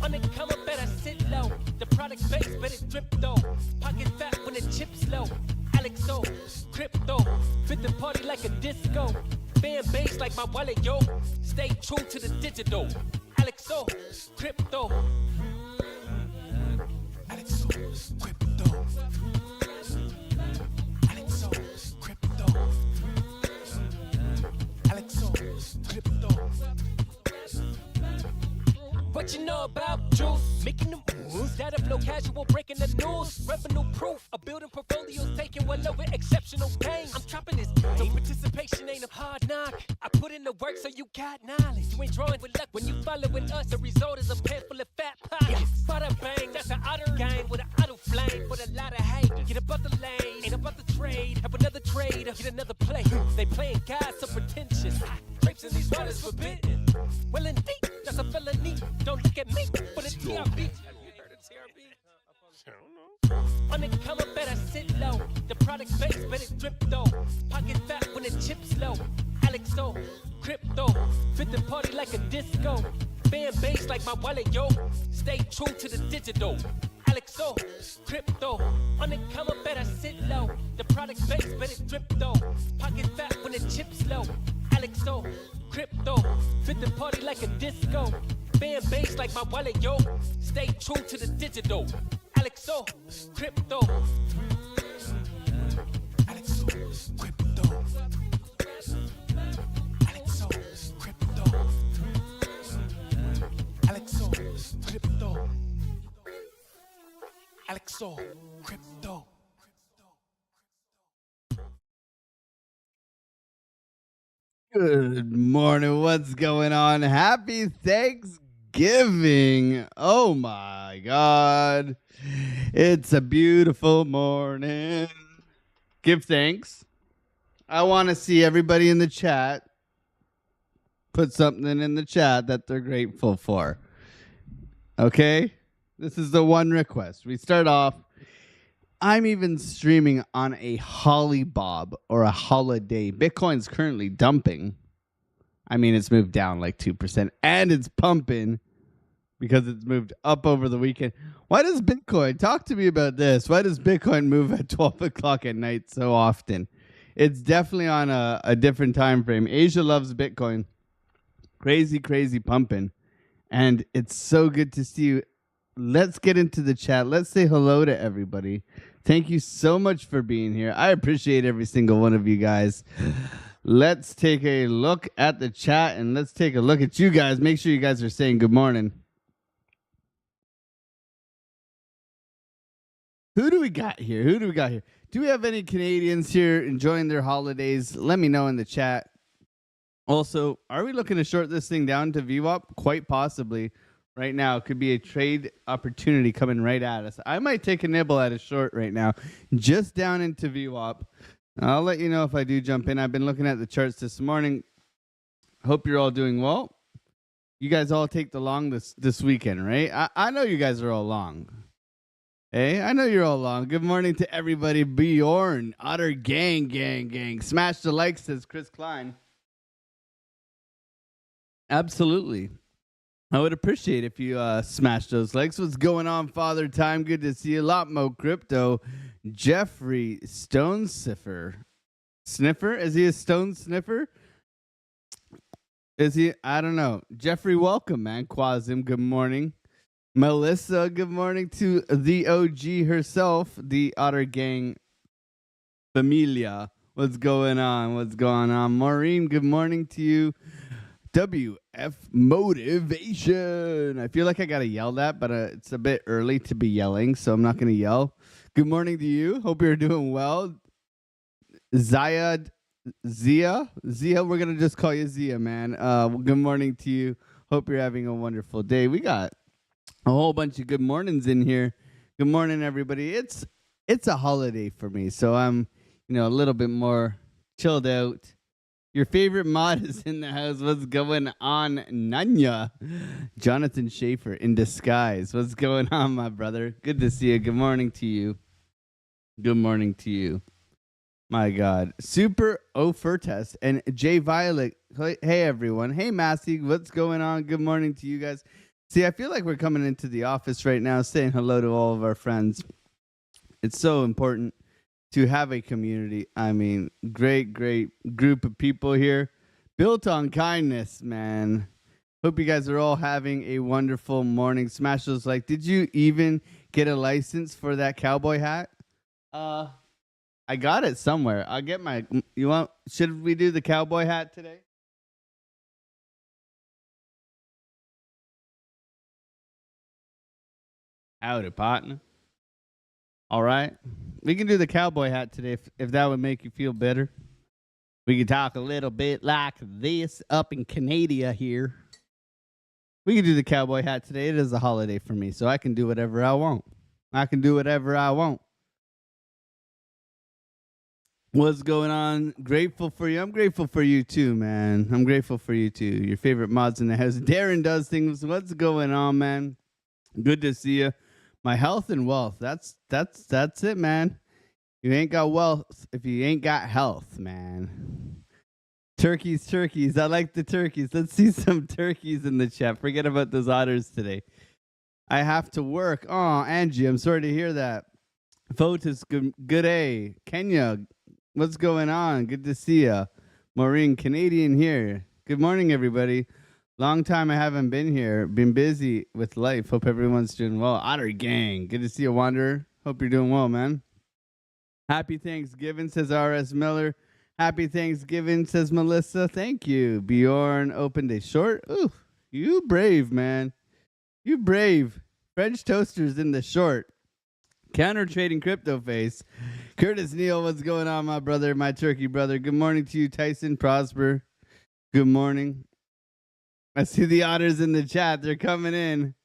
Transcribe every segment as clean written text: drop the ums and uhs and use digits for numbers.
Undercover better sit low. The product base, but it drip though. Pocket fat when the chips low. Alex O, crypto, fit the party like a disco. Fan base like my wallet, yo. Stay true to the digital. Alex O, crypto. Alex O, crypto. Alex O, crypto. Alex O, crypto. What you know about juice? Making the moves that flow casual, breaking the news. Revenue proof, a building portfolios taking well over exceptional gain. I'm trapping this so participation ain't a hard knock. I put in the work so you got knowledge. You ain't drawing with luck when you following us. The result is a pen full of fat pockets. Bada bang, that's an outer game with an auto flame. For a lot of hate, get above the lane, ain't about the trade. Have another trade, get another play. They playing God so pretentious. Drapes in these waters forbidden. Well indeed, that's a felony. Don't look at me for the TRB. Undercover better sit low. The product base, but it drip though. Pocket fat when the chips low. Alex O, crypto, fit the party like a disco. Fan base like my wallet, yo. Stay true to the digital. Alex O, crypto, undercover better sit low. The product base, but it drip though. Pocket fat when the chips low. Alex O, crypto, fit the party like a disco. Fan base like my wallet, yo. Stay true to the digital. Alex O, crypto. Alex O, crypto. Alex O, crypto. Alex O, crypto. Alex O, crypto. Good morning. What's going on? Happy Thanksgiving. Oh my God. It's a beautiful morning. Give thanks. I want to see everybody in the chat put something in the chat that they're grateful for. Okay? This is the one request. We start off. I'm even streaming on a holly bob or a holiday. Bitcoin's currently dumping. I mean, it's moved down like 2% and it's pumping because it's moved up over the weekend. Why does Bitcoin, talk to me about this. Why does Bitcoin move at 12 o'clock at night so often? It's definitely on a different time frame. Asia loves Bitcoin. Crazy, crazy pumping. And it's so good to see you. Let's get into the chat. Let's say hello to everybody. Thank you so much for being here. I appreciate every single one of you guys. Let's take a look at the chat and let's take a look at you guys. Make sure you guys are saying good morning. Who do we got here? Do we have any Canadians here enjoying their holidays? Let me know in the chat. Also, are we looking to short this thing down to Vwap? Quite possibly. Right now, it could be a trade opportunity coming right at us. I might take a nibble at a short right now, just down into Vwap. I'll let you know if I do jump in. I've been looking at the charts this morning. Hope you're all doing well. You guys all take the long this weekend, right? I know you guys are all long. Hey, I know you're all long. Good morning to everybody. Bjorn, Otter gang. Smash the like, says Chris Klein. Absolutely. I would appreciate if you smash those likes. What's going on, Father Time? Good to see you. A lot more crypto. Jeffrey Stone Sniffer? Is he a stone sniffer? Is he? I don't know. Jeffrey, welcome, man. Quasim, good morning. Melissa, good morning to the OG herself, the Otter Gang Familia. What's going on? Maureen, good morning to you. WF Motivation. I feel like I got to yell that, but it's a bit early to be yelling, so I'm not going to yell. Good morning to you. Hope you're doing well. Zia, we're going to just call you Zia, man. Good morning to you. Hope you're having a wonderful day. We got a whole bunch of good mornings in here. Good morning, everybody. It's a holiday for me, so I'm, a little bit more chilled out. Your favorite mod is in the house. What's going on, Nanya? Jonathan Schaefer in disguise. What's going on, my brother? Good to see you. Good morning to you. Good morning to you. My God. Super Ofertas and Jay Violet. Hey, everyone. Hey, Massey. What's going on? Good morning to you guys. See, I feel like we're coming into the office right now saying hello to all of our friends. It's so important to have a community. I mean, great group of people here. Built on kindness, man. Hope you guys are all having a wonderful morning. Smash those like. Did you even get a license for that cowboy hat? I got it somewhere. I'll get my. Should we do the cowboy hat today? Howdy, partner. All right. We can do the cowboy hat today if that would make you feel better. We can talk a little bit like this up in Canada here. We can do the cowboy hat today. It is a holiday for me, so I can do whatever I want. What's going on? Grateful for you. I'm grateful for you too, man. I'm grateful for you too. Your favorite mods in the house. Darren does things. What's going on, man? Good to see you. My health and wealth. That's it, man. You ain't got wealth if you ain't got health, man. Turkeys. I like the turkeys. Let's see some turkeys in the chat. Forget about those otters today. I have to work. Oh, Angie, I'm sorry to hear that. Fotis, good day. Kenya, what's going on? Good to see ya. Maureen, Canadian here. Good morning, everybody. Long time I haven't been here. Been busy with life. Hope everyone's doing well. Otter Gang, good to see you, Wanderer. Hope you're doing well, man. Happy Thanksgiving, says R.S. Miller. Happy Thanksgiving, says Melissa. Thank you. Bjorn opened a short. Ooh, you brave, man. You brave. French toasters in the short. Counter trading crypto face. Curtis Neal, what's going on, my brother, my turkey brother? Good morning to you, Tyson Prosper. Good morning. I see the otters in the chat. They're coming in.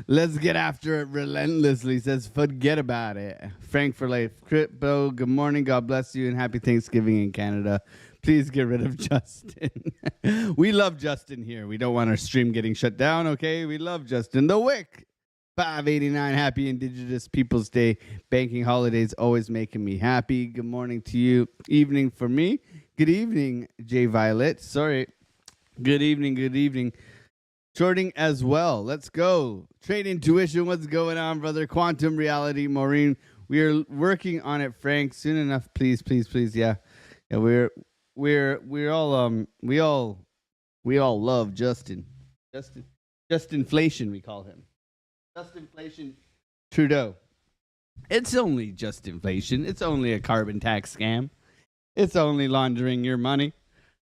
Let's get after it relentlessly, says forget about it. Frank for life. Crypto, good morning. God bless you and happy Thanksgiving in Canada. Please get rid of Justin. We love Justin here. We don't want our stream getting shut down, okay? We love Justin. The Wick. 589. Happy Indigenous Peoples Day. Banking holidays always making me happy. Good morning to you. Evening for me. Good evening, Jay Violet. Sorry. Good evening. Shorting as well. Let's go. Trade intuition. What's going on, brother? Quantum reality. Maureen. We are working on it, Frank. Soon enough, please. Yeah. We're all we all love Justin. Just inflation, we call him. Just inflation Trudeau. It's only just inflation. It's only a carbon tax scam. It's only laundering your money.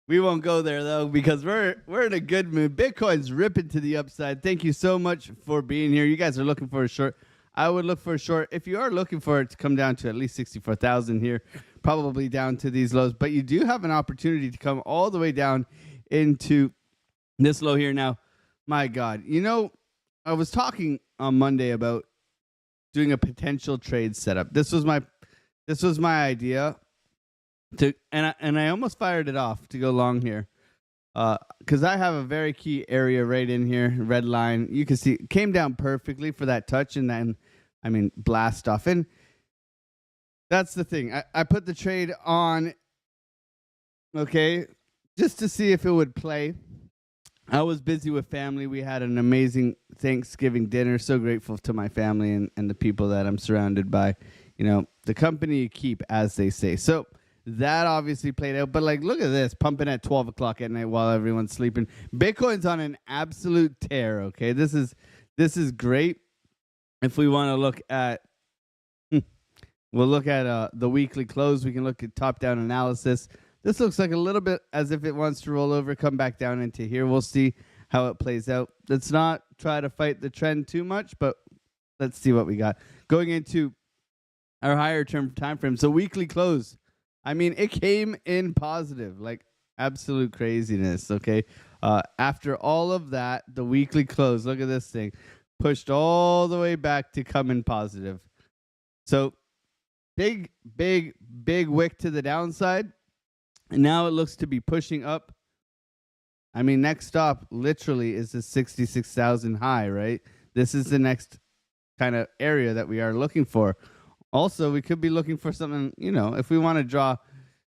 We won't go there, though, because we're in a good mood. Bitcoin's ripping to the upside. Thank you so much for being here. You guys are looking for a short. I would look for a short. If you are looking for it to come down to at least 64,000 here, probably down to these lows. But you do have an opportunity to come all the way down into this low here. Now, my God, I was talking on Monday about doing a potential trade setup. This was my idea. And I almost fired it off to go long here, because I have a very key area right in here, red line. You can see it came down perfectly for that touch, and then blast off. And that's the thing. I put the trade on, okay, just to see if it would play. I was busy with family. We had an amazing Thanksgiving dinner. So grateful to my family and the people that I'm surrounded by. The company you keep, as they say. So that obviously played out. But look at this, pumping at 12 o'clock at night while everyone's sleeping. Bitcoin's on an absolute tear, okay? This is great. If we want to look at, we'll look at the weekly close. We can look at top-down analysis. This looks like a little bit as if it wants to roll over, come back down into here. We'll see how it plays out. Let's not try to fight the trend too much, but let's see what we got. Going into our higher term time frame. So weekly close. It came in positive, like absolute craziness, okay? After all of that, the weekly close, look at this thing, pushed all the way back to come in positive. So big wick to the downside. And now it looks to be pushing up. I mean, next stop literally is the 66,000 high, right? This is the next kind of area that we are looking for. Also, we could be looking for something, if we want to draw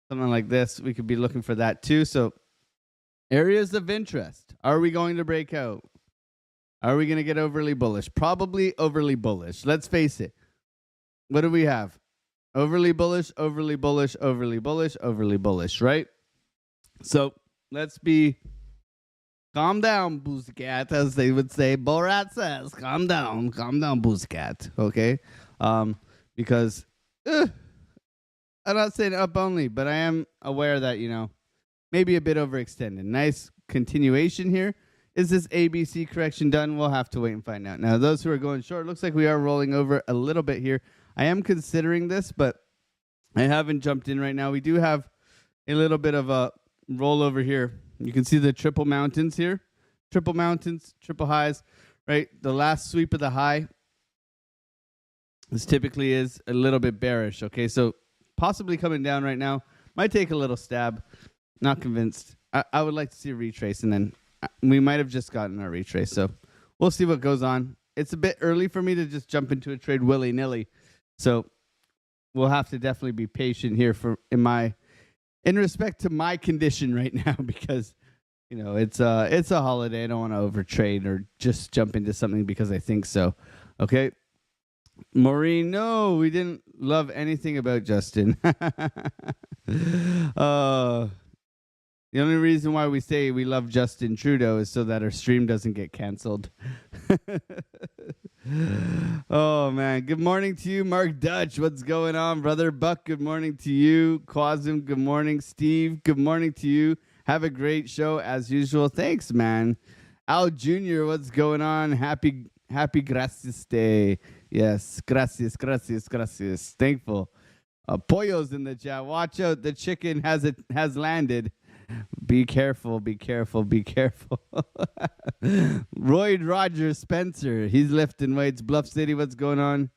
something like this, we could be looking for that too. So areas of interest. Are we going to break out? Are we going to get overly bullish? Probably overly bullish. Let's face it. What do we have? Overly bullish, overly bullish, overly bullish, overly bullish, right? So let's be calm down, Pussycat, as they would say. Borat says, calm down, Pussycat. Okay? Because I'm not saying up only, but I am aware that, maybe a bit overextended. Nice continuation here. Is this ABC correction done? We'll have to wait and find out. Now, those who are going short, looks like we are rolling over a little bit here. I am considering this, but I haven't jumped in right now. We do have a little bit of a rollover here. You can see the triple mountains here. Triple mountains, triple highs, right? The last sweep of the high, this typically is a little bit bearish, okay? So possibly coming down right now. Might take a little stab. Not convinced. I would like to see a retrace, and then we might have just gotten our retrace. So we'll see what goes on. It's a bit early for me to just jump into a trade willy-nilly. So we'll have to definitely be patient here in respect to my condition right now, because it's a holiday. I don't want to overtrade or just jump into something because I think so. Okay. Maureen, no, we didn't love anything about Justin. The only reason why we say we love Justin Trudeau is so that our stream doesn't get canceled. Oh, man. Good morning to you, Mark Dutch. What's going on, brother? Buck, good morning to you. Quasum, good morning. Steve, good morning to you. Have a great show as usual. Thanks, man. Al Jr., what's going on? Happy Gracias Day. Yes, gracias. Thankful. Pollo's in the chat. Watch out. The chicken has landed. Be careful. Royd Rogers Spencer. He's lifting weights. Bluff City, what's going on?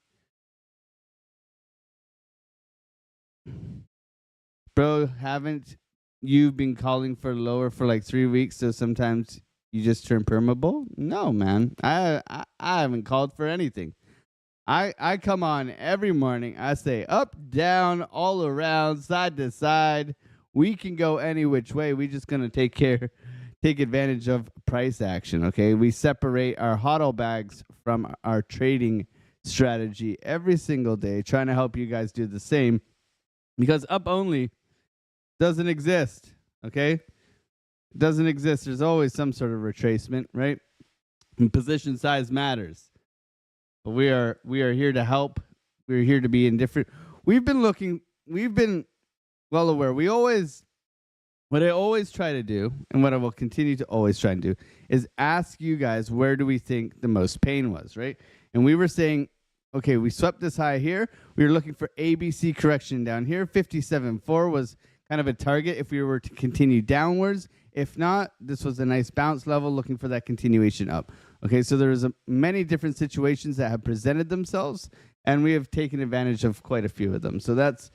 Bro, haven't you been calling for lower for like 3 weeks, so sometimes you just turn permeable? No, man. I haven't called for anything. I come on every morning. I say up, down, all around, side to side. We can go any which way. We just going to take advantage of price action, okay? We separate our hodl bags from our trading strategy every single day, trying to help you guys do the same, because up only doesn't exist, okay? It doesn't exist. There's always some sort of retracement, right? And position size matters. But we are here to help. We're here to be indifferent. We've been well aware. What I always try to do, and what I will continue to always try and do, is ask you guys, where do we think the most pain was, right? And we were saying, okay, we swept this high here. We were looking for ABC correction down here. 57.4 was kind of a target if we were to continue downwards. If not, this was a nice bounce level, looking for that continuation up. Okay, so there's many different situations that have presented themselves, and we have taken advantage of quite a few of them. So that's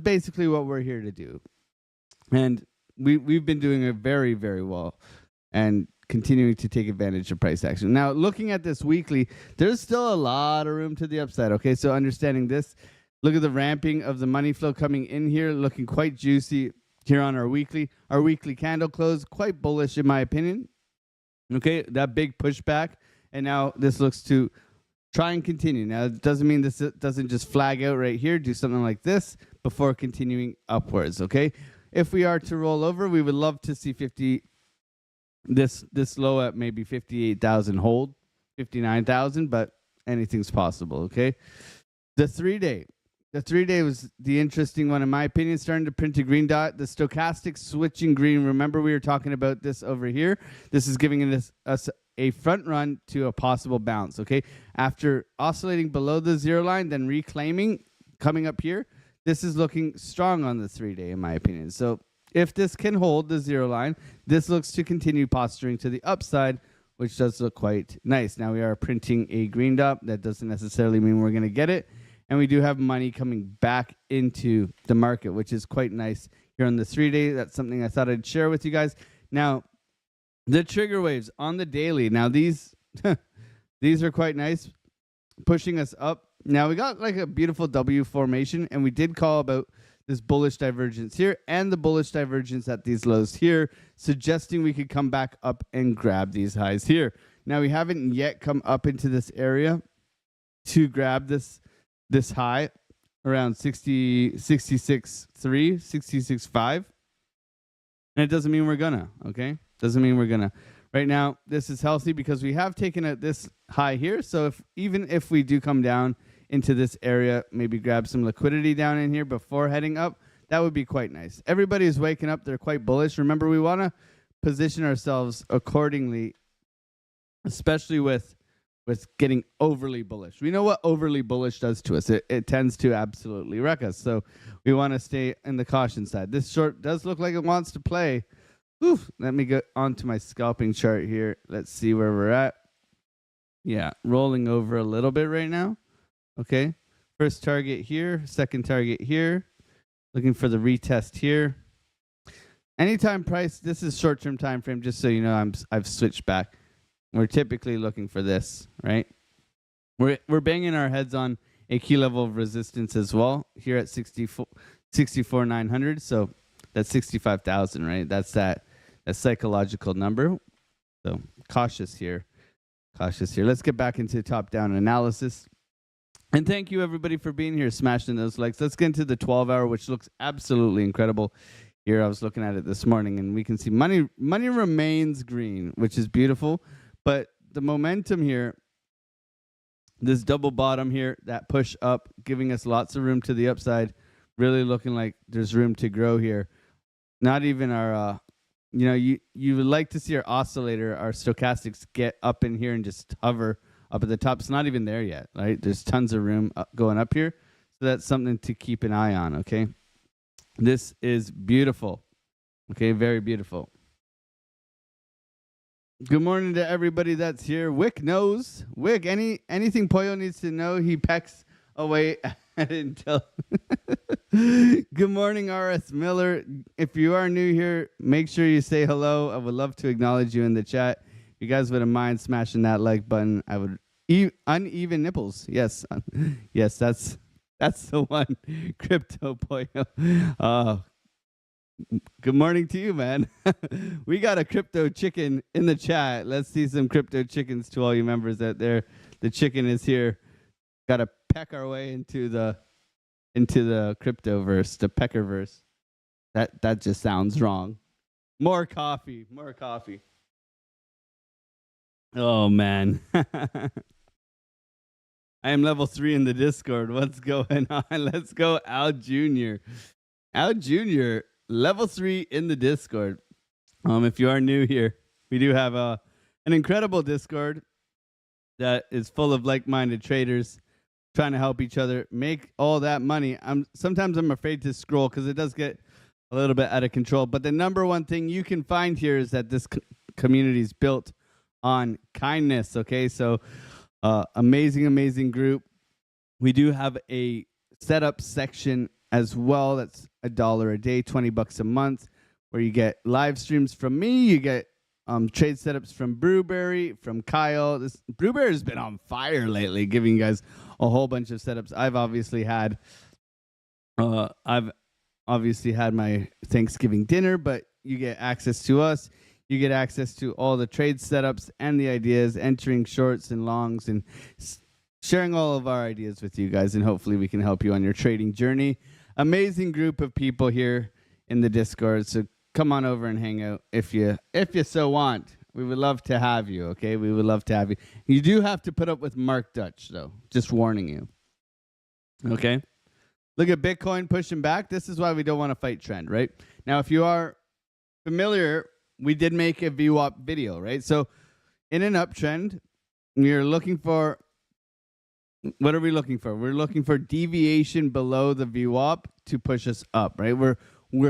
basically what we're here to do. And we've been doing it very, very well and continuing to take advantage of price action. Now, looking at this weekly, there's still a lot of room to the upside. Okay, so understanding this, look at the ramping of the money flow coming in here, looking quite juicy here on our weekly. Our weekly candle close, quite bullish in my opinion. Okay, that big pushback. And now this looks to try and continue. Now, it doesn't mean this doesn't just flag out right here. Do something like this before continuing upwards, okay? If we are to roll over, we would love to see this low at maybe 58,000 hold, 59,000, but anything's possible, okay? The 3-day was the interesting one in my opinion, starting to print a green dot. The stochastic switching green, remember we were talking about this over here. This is giving us a front run to a possible bounce, okay? After oscillating below the zero line, then reclaiming, coming up here, this is looking strong on the 3-day in my opinion. So if this can hold the zero line, this looks to continue posturing to the upside, which does look quite nice. Now we are printing a green dot. That doesn't necessarily mean we're going to get it. And we do have money coming back into the market, which is quite nice here on the 3-day. That's something I thought I'd share with you guys. Now, the trigger waves on the daily. Now, these these are quite nice, pushing us up. Now, we got like a beautiful W formation, and we did call about this bullish divergence here and the bullish divergence at these lows here, suggesting we could come back up and grab these highs here. Now, we haven't yet come up into this area to grab this high around 66.3, 66.5. And it doesn't mean we're gonna, okay? Doesn't mean we're gonna. Right now, this is healthy because we have taken out this high here. So even if we do come down into this area, maybe grab some liquidity down in here before heading up, that would be quite nice. Everybody is waking up. They're quite bullish. Remember, we want to position ourselves accordingly, especially with getting overly bullish. We know what overly bullish does to us. It tends to absolutely wreck us. So we want to stay in the caution side. This short does look like it wants to play. Oof, let me go onto my scalping chart here. Let's see where we're at. Yeah, rolling over a little bit right now. Okay, first target here, second target here. Looking for the retest here. Anytime price, this is short-term time frame, just so you know I've switched back. We're typically looking for this, right? We're banging our heads on a key level of resistance as well here at 64,900. So that's 65,000, right? That's that psychological number. So cautious here. Let's get back into top-down analysis. And thank you, everybody, for being here, smashing those likes. Let's get into the 12-hour, which looks absolutely incredible. Here, I was looking at it this morning, and we can see money remains green, which is beautiful. But the momentum here, this double bottom here, that push up, giving us lots of room to the upside, really looking like there's room to grow here. Not even our, you would like to see our oscillator, our stochastics, get up in here and just hover up at the top. It's not even there yet, right? There's tons of room going up here. So that's something to keep an eye on, okay? This is beautiful, okay? Very beautiful. Good morning to everybody that's here. Wick knows. Wick, anything Pollo needs to know, he pecks away at it until... Good morning, R.S. Miller. If you are new here, make sure you say hello. I would love to acknowledge you in the chat. If you guys wouldn't mind smashing that like button, I would... Uneven nipples. Yes. Yes, that's the one. Crypto Pollo. Good morning to you, man. We got a crypto chicken in the chat. Let's see some crypto chickens to all you members out there. The chicken is here. Got to peck our way into the cryptoverse, the peckerverse. That just sounds wrong. More coffee. Oh man. I am level 3 in the Discord. What's going on? Let's go, Al Jr. Al Jr. Level 3 in the Discord. If you are new here, we do have an incredible Discord that is full of like-minded traders trying to help each other make all that money. Sometimes I'm afraid to scroll because it does get a little bit out of control. But the number one thing you can find here is that this community is built on kindness. Okay, so amazing group. We do have a setup section as well. That's $1 a day, $20 a month, where you get live streams from me. You get trade setups from Brewberry, from Kyle. This Brewberry has been on fire lately, giving you guys a whole bunch of setups. I've obviously had my Thanksgiving dinner, but you get access to us. You get access to all the trade setups and the ideas, entering shorts and longs, and sharing all of our ideas with you guys. And hopefully we can help you on your trading journey. Amazing group of people here in the Discord. So come on over and hang out if you so want. We would love to have you, okay? We would love to have you. You do have to put up with Mark Dutch, though. Just warning you. Okay? Look at Bitcoin pushing back. This is why we don't want to fight trend, right? Now, if you are familiar, we did make a Vwap video, right? So in an uptrend, we are looking for... What are we looking for? We're looking for deviation below the Vwap to push us up, right? We're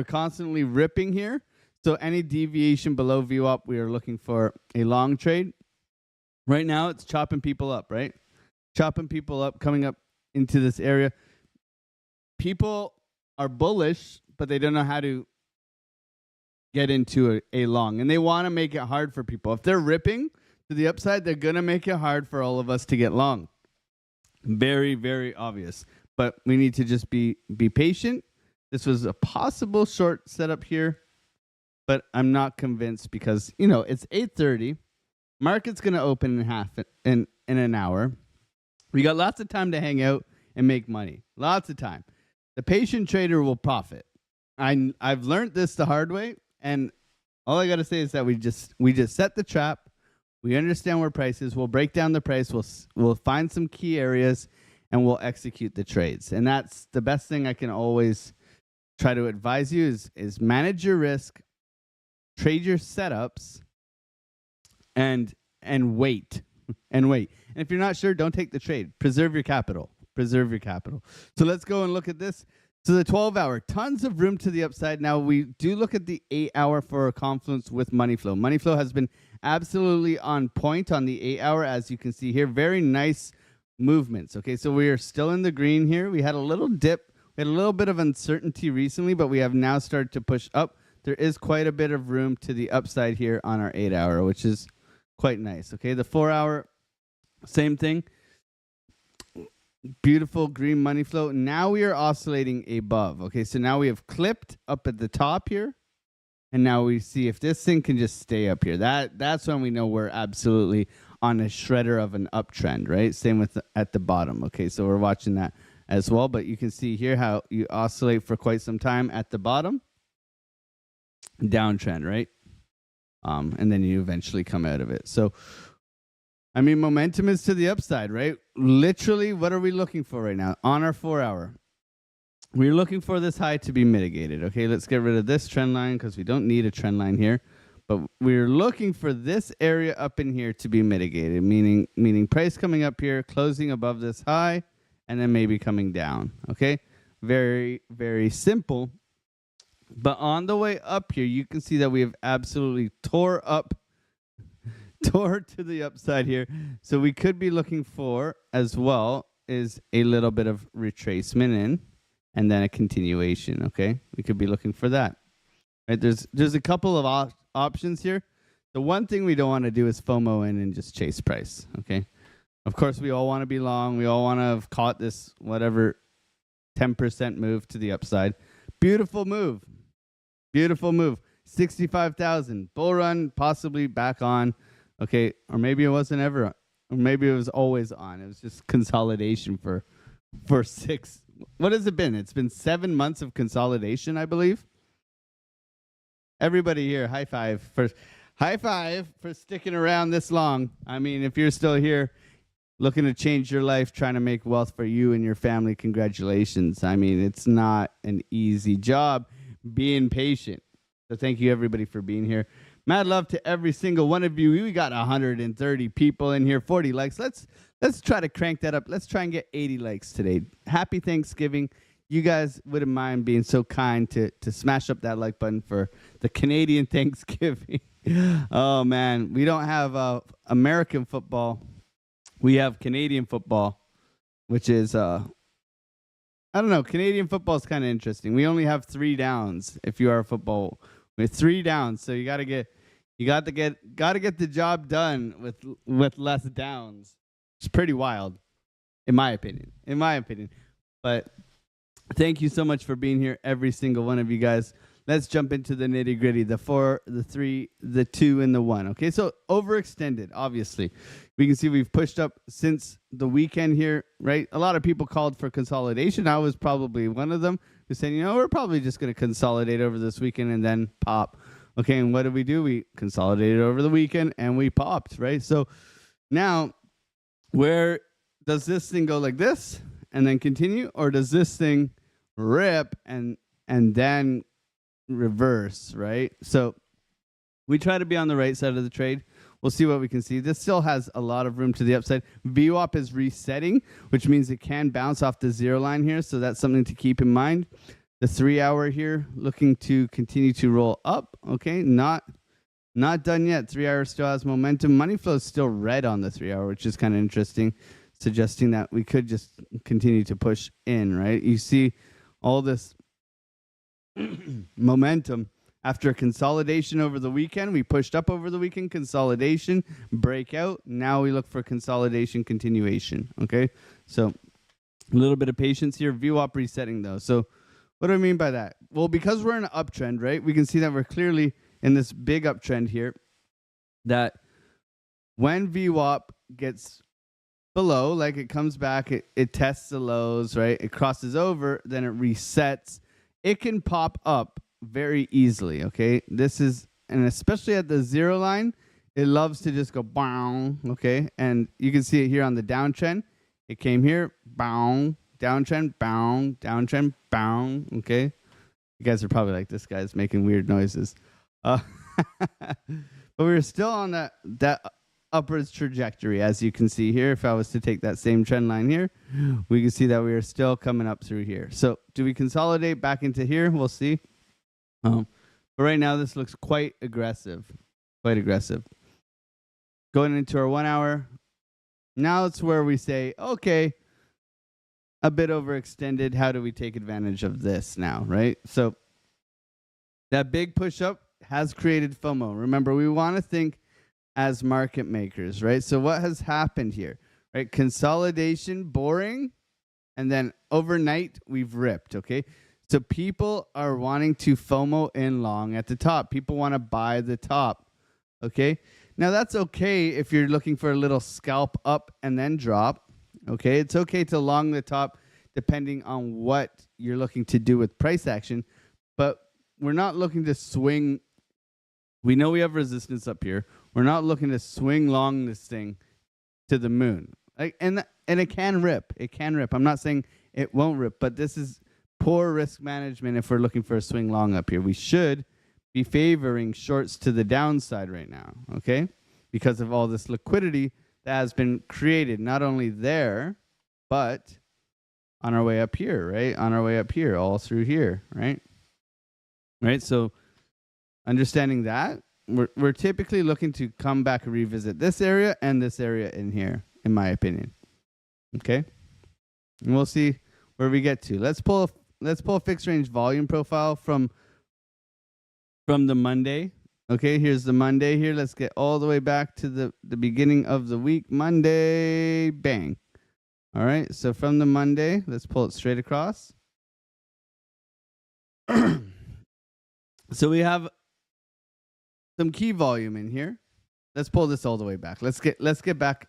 constantly ripping here. So any deviation below Vwap, we are looking for a long trade. Right now, it's chopping people up, right? Chopping people up, coming up into this area. People are bullish, but they don't know how to get into a long, and they want to make it hard for people. If they're ripping to the upside, they're going to make it hard for all of us to get long. Very, very obvious. But we need to just be patient. This was a possible short setup here, but I'm not convinced because, it's 8:30. Market's going to open in an hour. We got lots of time to hang out and make money. Lots of time. The patient trader will profit. I've learned this the hard way, and all I got to say is that we just set the trap. We understand where price is. We'll break down the price. We'll find some key areas, and we'll execute the trades. And that's the best thing I can always try to advise you is manage your risk, trade your setups, and wait. And wait. And if you're not sure, don't take the trade. Preserve your capital. So let's go and look at this. So the 12-hour, tons of room to the upside. Now, we do look at the 8-hour for a confluence with money flow. Money flow has been absolutely on point on the 8-hour, as you can see here. Very nice movements. Okay, so we are still in the green here. We had a little dip. We had a little bit of uncertainty recently, but we have now started to push up. There is quite a bit of room to the upside here on our 8-hour, which is quite nice. Okay, the 4-hour, same thing. Beautiful green money flow. Now we are oscillating above. Okay, so now we have clipped up at the top here, and now we see if this thing can just stay up here. That's when we know we're absolutely on a shredder of an uptrend, right? Same with at the bottom. Okay, so we're watching that as well, but you can see here how you oscillate for quite some time at the bottom, downtrend, right? And then you eventually come out of it. So momentum is to the upside, right? Literally, what are we looking for right now? On our 4-hour, we're looking for this high to be mitigated. Okay, let's get rid of this trend line because we don't need a trend line here. But we're looking for this area up in here to be mitigated, meaning price coming up here, closing above this high, and then maybe coming down. Okay, very, very simple. But on the way up here, you can see that we have absolutely tore to the upside here. So we could be looking for as well is a little bit of retracement in and then a continuation. Okay, we could be looking for that. Right, there's a couple of options here. The one thing we don't want to do is FOMO in and just chase price. Okay, of course we all want to be long. We all want to have caught this whatever 10% move to the upside. Beautiful move. 65,000 bull run, possibly back on. Okay, or maybe it wasn't ever, or maybe it was always on. It was just consolidation for 6. What has it been? It's been 7 months of consolidation, I believe. Everybody here, high five for sticking around this long. I mean, if you're still here looking to change your life, trying to make wealth for you and your family, congratulations. I mean, it's not an easy job being patient. So thank you everybody for being here. Mad love to every single one of you. We got 130 people in here, 40 likes. Let's try to crank that up. Let's try and get 80 likes today. Happy Thanksgiving. You guys wouldn't mind being so kind to smash up that like button for the Canadian Thanksgiving. Oh, man. We don't have American football. We have Canadian football, which is, I don't know. Canadian football is kind of interesting. We only have 3 downs if you are a football. We have 3 downs, so you got to get the job done with less downs. It's pretty wild, in my opinion. But thank you so much for being here, every single one of you guys. Let's jump into the nitty gritty, the 4, the 3, the 2, and the 1. Okay, so overextended, obviously. We can see we've pushed up since the weekend here, right? A lot of people called for consolidation. I was probably one of them who said, we're probably just going to consolidate over this weekend and then pop. Okay, and what did we do? We consolidated over the weekend and we popped, right? So now, where does this thing go like this and then continue? Or does this thing rip and then reverse, right? So we try to be on the right side of the trade. We'll see what we can see. This still has a lot of room to the upside. Vwap is resetting, which means it can bounce off the 0 line here. So that's something to keep in mind. The 3-hour here looking to continue to roll up. Okay, not done yet. 3-hour still has momentum. Money flow is still red on the 3-hour, which is kind of interesting, suggesting that we could just continue to push in, right? You see all this momentum After consolidation over the weekend, we pushed up over the weekend, consolidation, breakout. Now we look for consolidation continuation. Okay, so a little bit of patience here. VWAP resetting though. So what do I mean by that? Well, because we're in an uptrend, right? We can see that we're clearly in this big uptrend here. That when VWAP gets below, like it comes back, it tests the lows, right? It crosses over, then it resets. It can pop up very easily, okay? This is, and especially at the zero line, it loves to just go bang, okay? And you can see it here on the downtrend. It came here, bang, downtrend, bang, downtrend, bang, okay? You guys are probably like, this guy's making weird noises. But we're still on that upwards trajectory, as you can see here. If I was to take that same trend line here, we can see that we are still coming up through here. So do we consolidate back into here? We'll see. But right now, this looks quite aggressive. Quite aggressive. Going into our 1 hour. Now it's where we say, okay, a bit overextended. How do we take advantage of this now, right? So that big push up has created FOMO. Remember, we want to think as market makers, right? So what has happened here, right? Consolidation, boring, and then overnight we've ripped, okay? So people are wanting to FOMO in long at the top. People want to buy the top, okay? Now that's okay if you're looking for a little scalp up and then drop, okay? It's okay to long the top depending on what you're looking to do with price action, but we're not looking to swing. We know we have resistance up here. We're not looking to swing long this thing to the moon. And it can rip. It can rip. I'm not saying it won't rip, but this is poor risk management if we're looking for a swing long up here. We should be favoring shorts to the downside right now, okay? Because of all this liquidity that has been created, not only there, but on our way up here, right? On our way up here, all through here, right? Right, so understanding that, we're typically looking to come back and revisit this area and this area in here, in my opinion. Okay? And we'll see where we get to. Let's pull a fixed range volume profile from the Monday. Okay, here's the Monday here. Let's get all the way back to the beginning of the week. Monday, bang. All right, so from the Monday, let's pull it straight across. So we have some key volume in here. Let's pull this all the way back. Let's get back.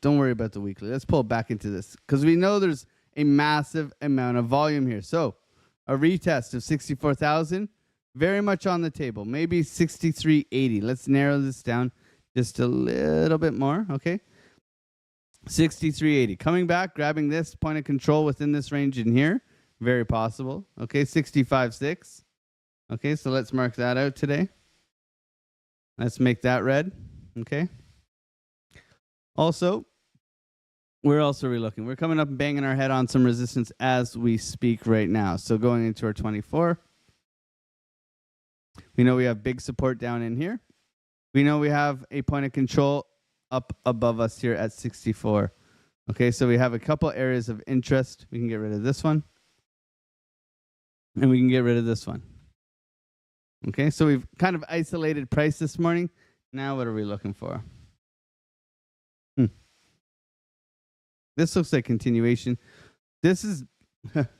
Don't worry about the weekly. Let's pull it back into this because we know there's a massive amount of volume here. So a retest of 64,000, very much on the table. Maybe 63.80. Let's narrow this down just a little bit more. Okay. 63.80. Coming back, grabbing this point of control within this range in here. Very possible. Okay. 65.6. Okay. So let's mark that out today. Let's make that red. Okay. Also, where else are we looking? We're coming up and banging our head on some resistance as we speak right now. So going into our 24. We know we have big support down in here. We know we have a point of control up above us here at 64. Okay, so we have a couple areas of interest. We can get rid of this one. And we can get rid of this one. Okay, so we've kind of isolated price this morning. Now what are we looking for? This looks like continuation. This is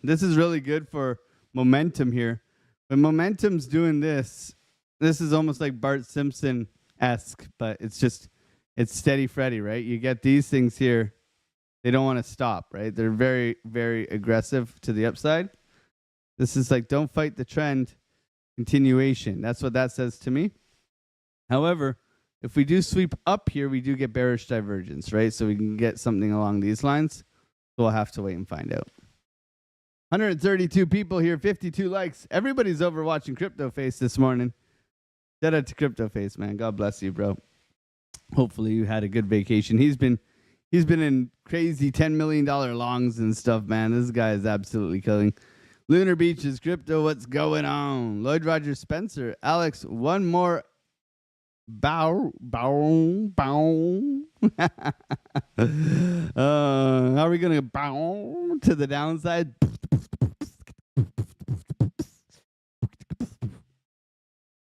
this is really good for momentum here. When momentum's doing this, this is almost like Bart Simpson-esque, but it's steady Freddy, right? You get these things here. They don't want to stop, right? They're very, very aggressive to the upside. This is like, don't fight the trend, continuation. That's what that says to me. However, if we do sweep up here, we do get bearish divergence, right? So we can get something along these lines. So we'll have to wait and find out. 132 people here, 52 likes. Everybody's over watching Crypto Face this morning. Shout out to Crypto Face, man. God bless you, bro. Hopefully you had a good vacation. He's been in crazy $10 million longs and stuff, man. This guy is absolutely killing. Lunar Beaches, Crypto, what's going on? Lloyd Rogers Spencer, Alex, one more bow. How are we going to bow to the downside?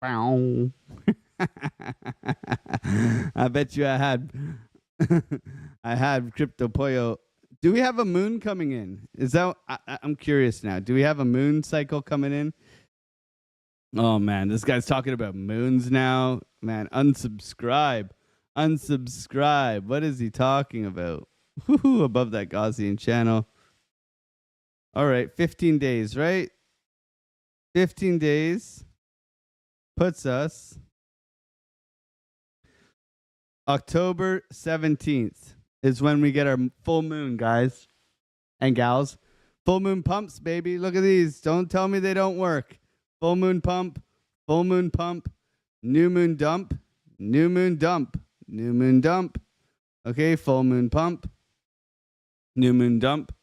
Bow. I bet you I had I had Crypto Pollo. Do we have a moon coming in? Is that I'm curious now. Do we have a moon cycle coming in? Oh man, this guy's talking about moons now. Man, unsubscribe. Unsubscribe. What is he talking about? Woohoo, above that Gaussian channel. All right, 15 days, right? 15 days puts us October 17th is when we get our full moon, guys and gals. Full moon pumps, baby. Look at these. Don't tell me they don't work. Full moon pump, full moon pump, new moon dump, new moon dump, new moon dump. Okay, full moon pump, new moon dump,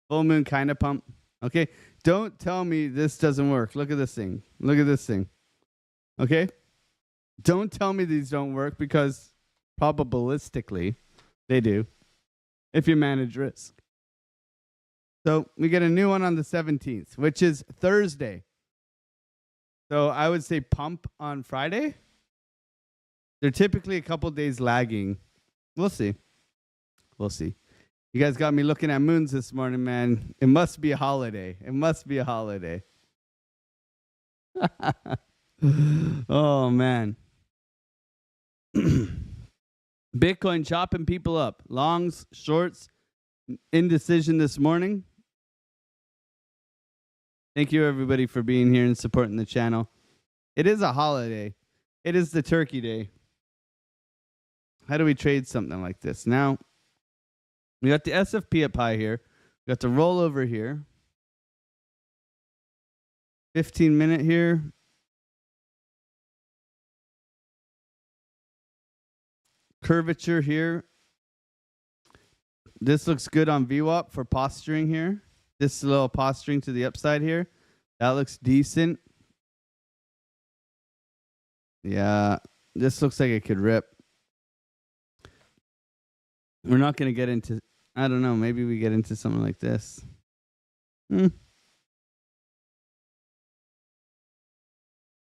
full moon kind of pump. Okay, don't tell me this doesn't work. Look at this thing. Look at this thing. Okay, don't tell me these don't work because probabilistically they do if you manage risk. So we get a new one on the 17th, which is Thursday. So I would say pump on Friday. They're typically a couple days lagging. We'll see. We'll see. You guys got me looking at moons this morning, man. It must be a holiday. It must be a holiday. Oh, man. Bitcoin chopping people up. Longs, shorts, indecision this morning. Thank you, everybody, for being here and supporting the channel. It is a holiday. It is the Turkey Day. How do we trade something like this? Now, we got the SFP up high here. We got the rollover here. 15-minute here. Curvature here. This looks good on Vwap for posturing here. This little posturing to the upside here. That looks decent. Yeah, this looks like it could rip. We're not going to get into, I don't know, maybe we get into something like this. I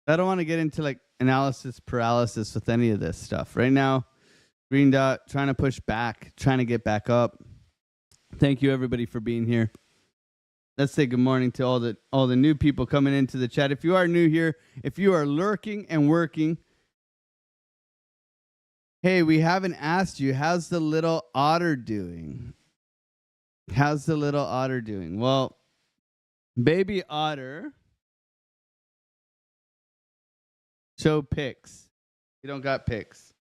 don't want to get into like analysis paralysis with any of this stuff. Right now, green dot, trying to push back, trying to get back up. Thank you, everybody, for being here. Let's say good morning to all the new people coming into the chat. If you are new here, if you are lurking and working, hey, we haven't asked you, how's the little otter doing? How's the little otter doing? Well, baby otter, show pics. You don't got pics.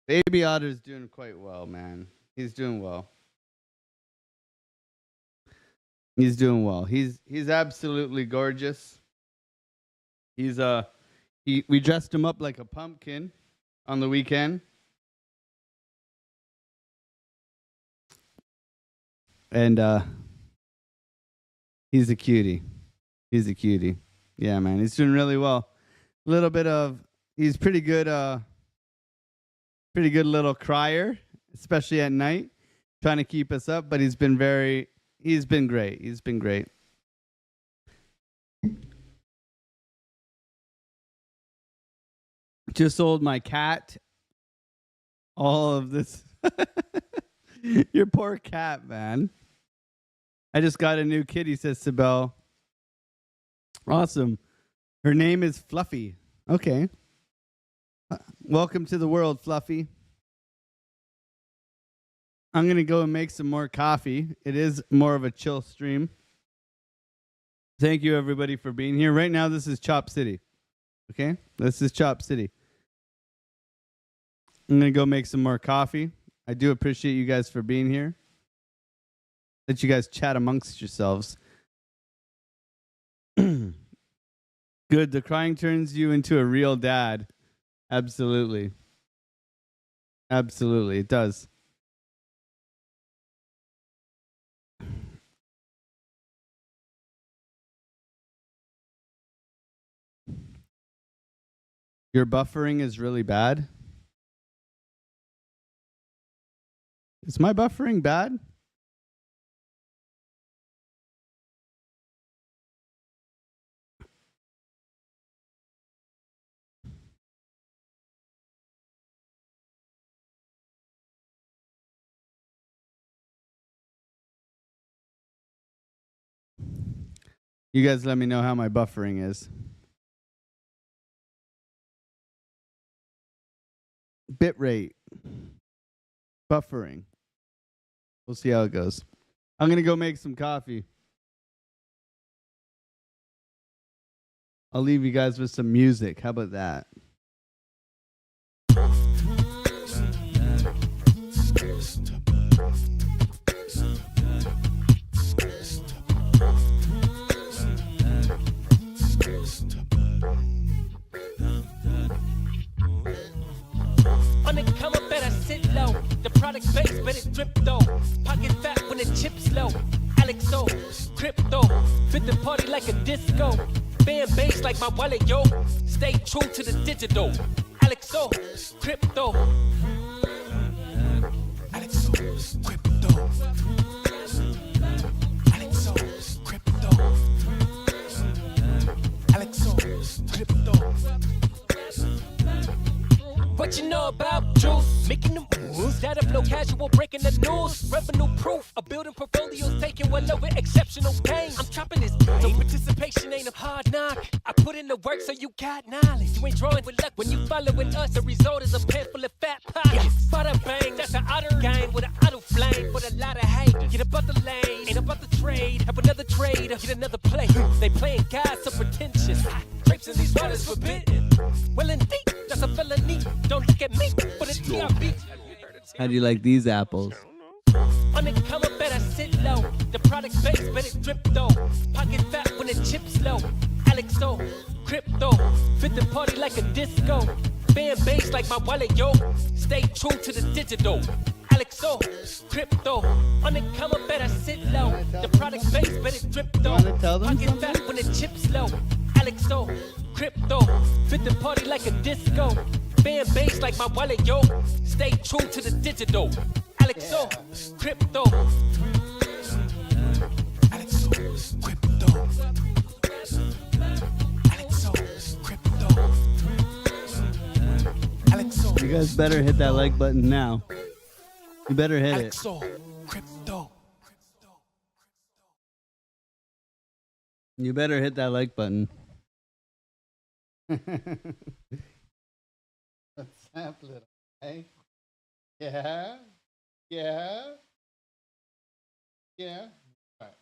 Baby otter's doing quite well, man. He's doing well. He's doing well. He's absolutely gorgeous. He's we dressed him up like a pumpkin on the weekend. And he's a cutie. He's a cutie. Yeah, man. He's doing really well. A little bit of he's pretty good little crier, especially at night, trying to keep us up, but he's been great. He's been great. Just sold my cat all of this. Your poor cat, man. I just got a new kitty, says Sibel. Awesome. Her name is Fluffy. Okay. Welcome to the world, Fluffy. I'm going to go and make some more coffee. It is more of a chill stream. Thank you, everybody, for being here. Right now, this is Chop City. Okay? This is Chop City. I'm going to go make some more coffee. I do appreciate you guys for being here. Let you guys chat amongst yourselves. Good. The crying turns you into a real dad. Absolutely. Absolutely. It does. Your buffering is really bad. Is my buffering bad? You guys let me know how my buffering is. Bit rate. Buffering. We'll see how it goes. I'm going to go make some coffee. I'll leave you guys with some music. How about that? On the come up, better sit low. The product base, but it drip though. Pocket fat when the chips low. Alexo, crypto, fit the party like a disco. Fan base like my wallet, yo. Stay true to the digital. Alexo, crypto. Alexo, crypto. Alexo, crypto. Alexo, crypto. What you know about juice? Making the moves that'll flow casual, breaking the news. Revenue proof of building portfolios, taking well over exceptional gains. I'm chopping this, so participation ain't a hard knock. I put in the work so you got knowledge. You ain't drawing with luck when you following us. The result is a pen full of fat pockets. Bada bang, that's an utter game with an auto flame with a lot of haters. Get about the lane, ain't about the trade. Have another trader, get another play. They playing God so pretentious. Grapes in these waters forbidden. Well, indeed, that's a felony. Don't look at me, but it's TRB. How do you like these apples? On the come up, better sit low. The product base, but it drip though. Pocket fat when the chips low. Alexo, crypto, fit the party like a disco. Fan base like my wallet, yo. Stay true to the digital. Alexo, crypto. On the come up, better sit low. The product base, but it drip though. You wanna tell them Pocket something? fat when the chips low. Alexo, crypto, fit the party like a disco. Fan base like my wallet, yo. Stay true to the digital. Alexo, crypto. Alexo, crypto. Alexo, crypto. Alexo. You guys better hit that like button now. You better hit it. Alexo, crypto. You better hit that like button. Let's sample it, okay? Yeah. Yeah. Yeah. All right.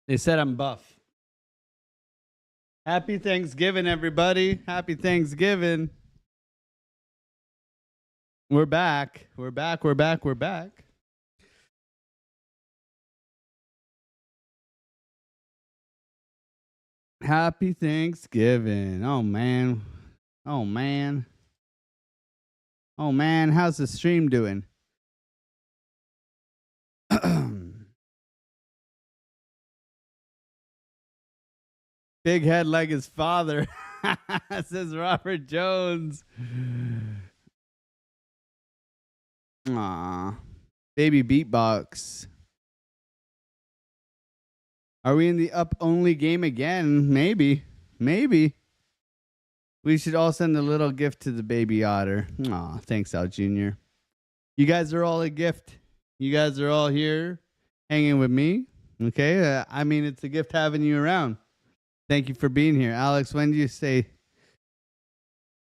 They said I'm buff. Happy Thanksgiving, everybody. Happy Thanksgiving. We're back. We're back. We're back. We're back. Happy Thanksgiving. Oh, man. Oh, man. Oh, man. How's the stream doing? Big head like his father, says Robert Jones. Aw. Baby beatbox. Are we in the up only game again? Maybe. Maybe. We should all send a little gift to the baby otter. Aw, thanks, Al Jr. You guys are all a gift. You guys are all here hanging with me. Okay? I mean, it's a gift having you around. Thank you for being here. Alex, when do you say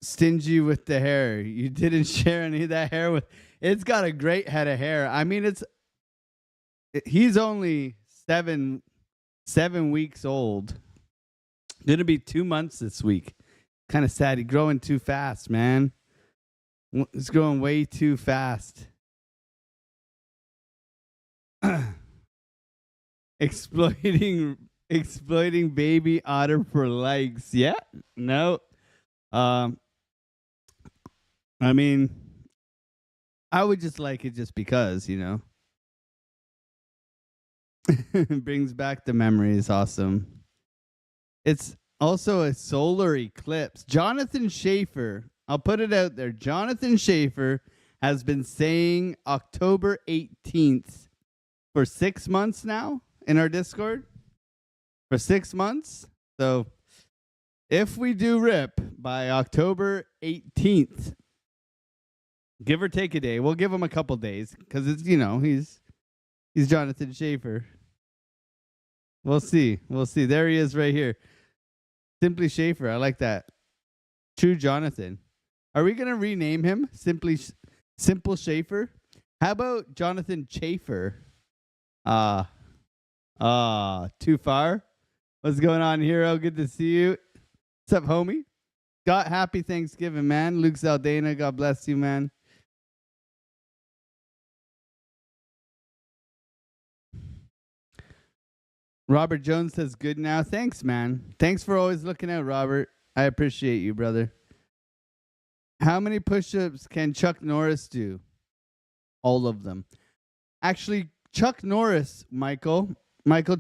stingy with the hair? You didn't share any of that hair with. It's got a great head of hair. I mean, he's only seven weeks old. Gonna be 2 months this week. Kind of sad. He's growing too fast, man. It's growing way too fast. Exploiting baby otter for likes. Yeah. No. I mean, I would just like it just because, you know. It brings back the memories. Awesome. It's also a solar eclipse. Jonathan Schaefer, I'll put it out there. Jonathan Schaefer has been saying October 18th for 6 months now in our Discord. For 6 months. So if we do rip by October 18th, give or take a day, we'll give him a couple days because it's, you know, he's Jonathan Schaefer. We'll see. We'll see. There he is right here. Simply Schaefer. I like that. True Jonathan. Are we going to rename him Simple Schaefer? How about Jonathan Chafer? Too far? What's going on, hero? Good to see you. What's up, homie? Scott, happy Thanksgiving, man. Luke Zaldana, God bless you, man. Robert Jones says good now. Thanks, man. Thanks for always looking out, Robert. I appreciate you, brother. How many push-ups can Chuck Norris do? All of them. Actually, Chuck Norris, Michael,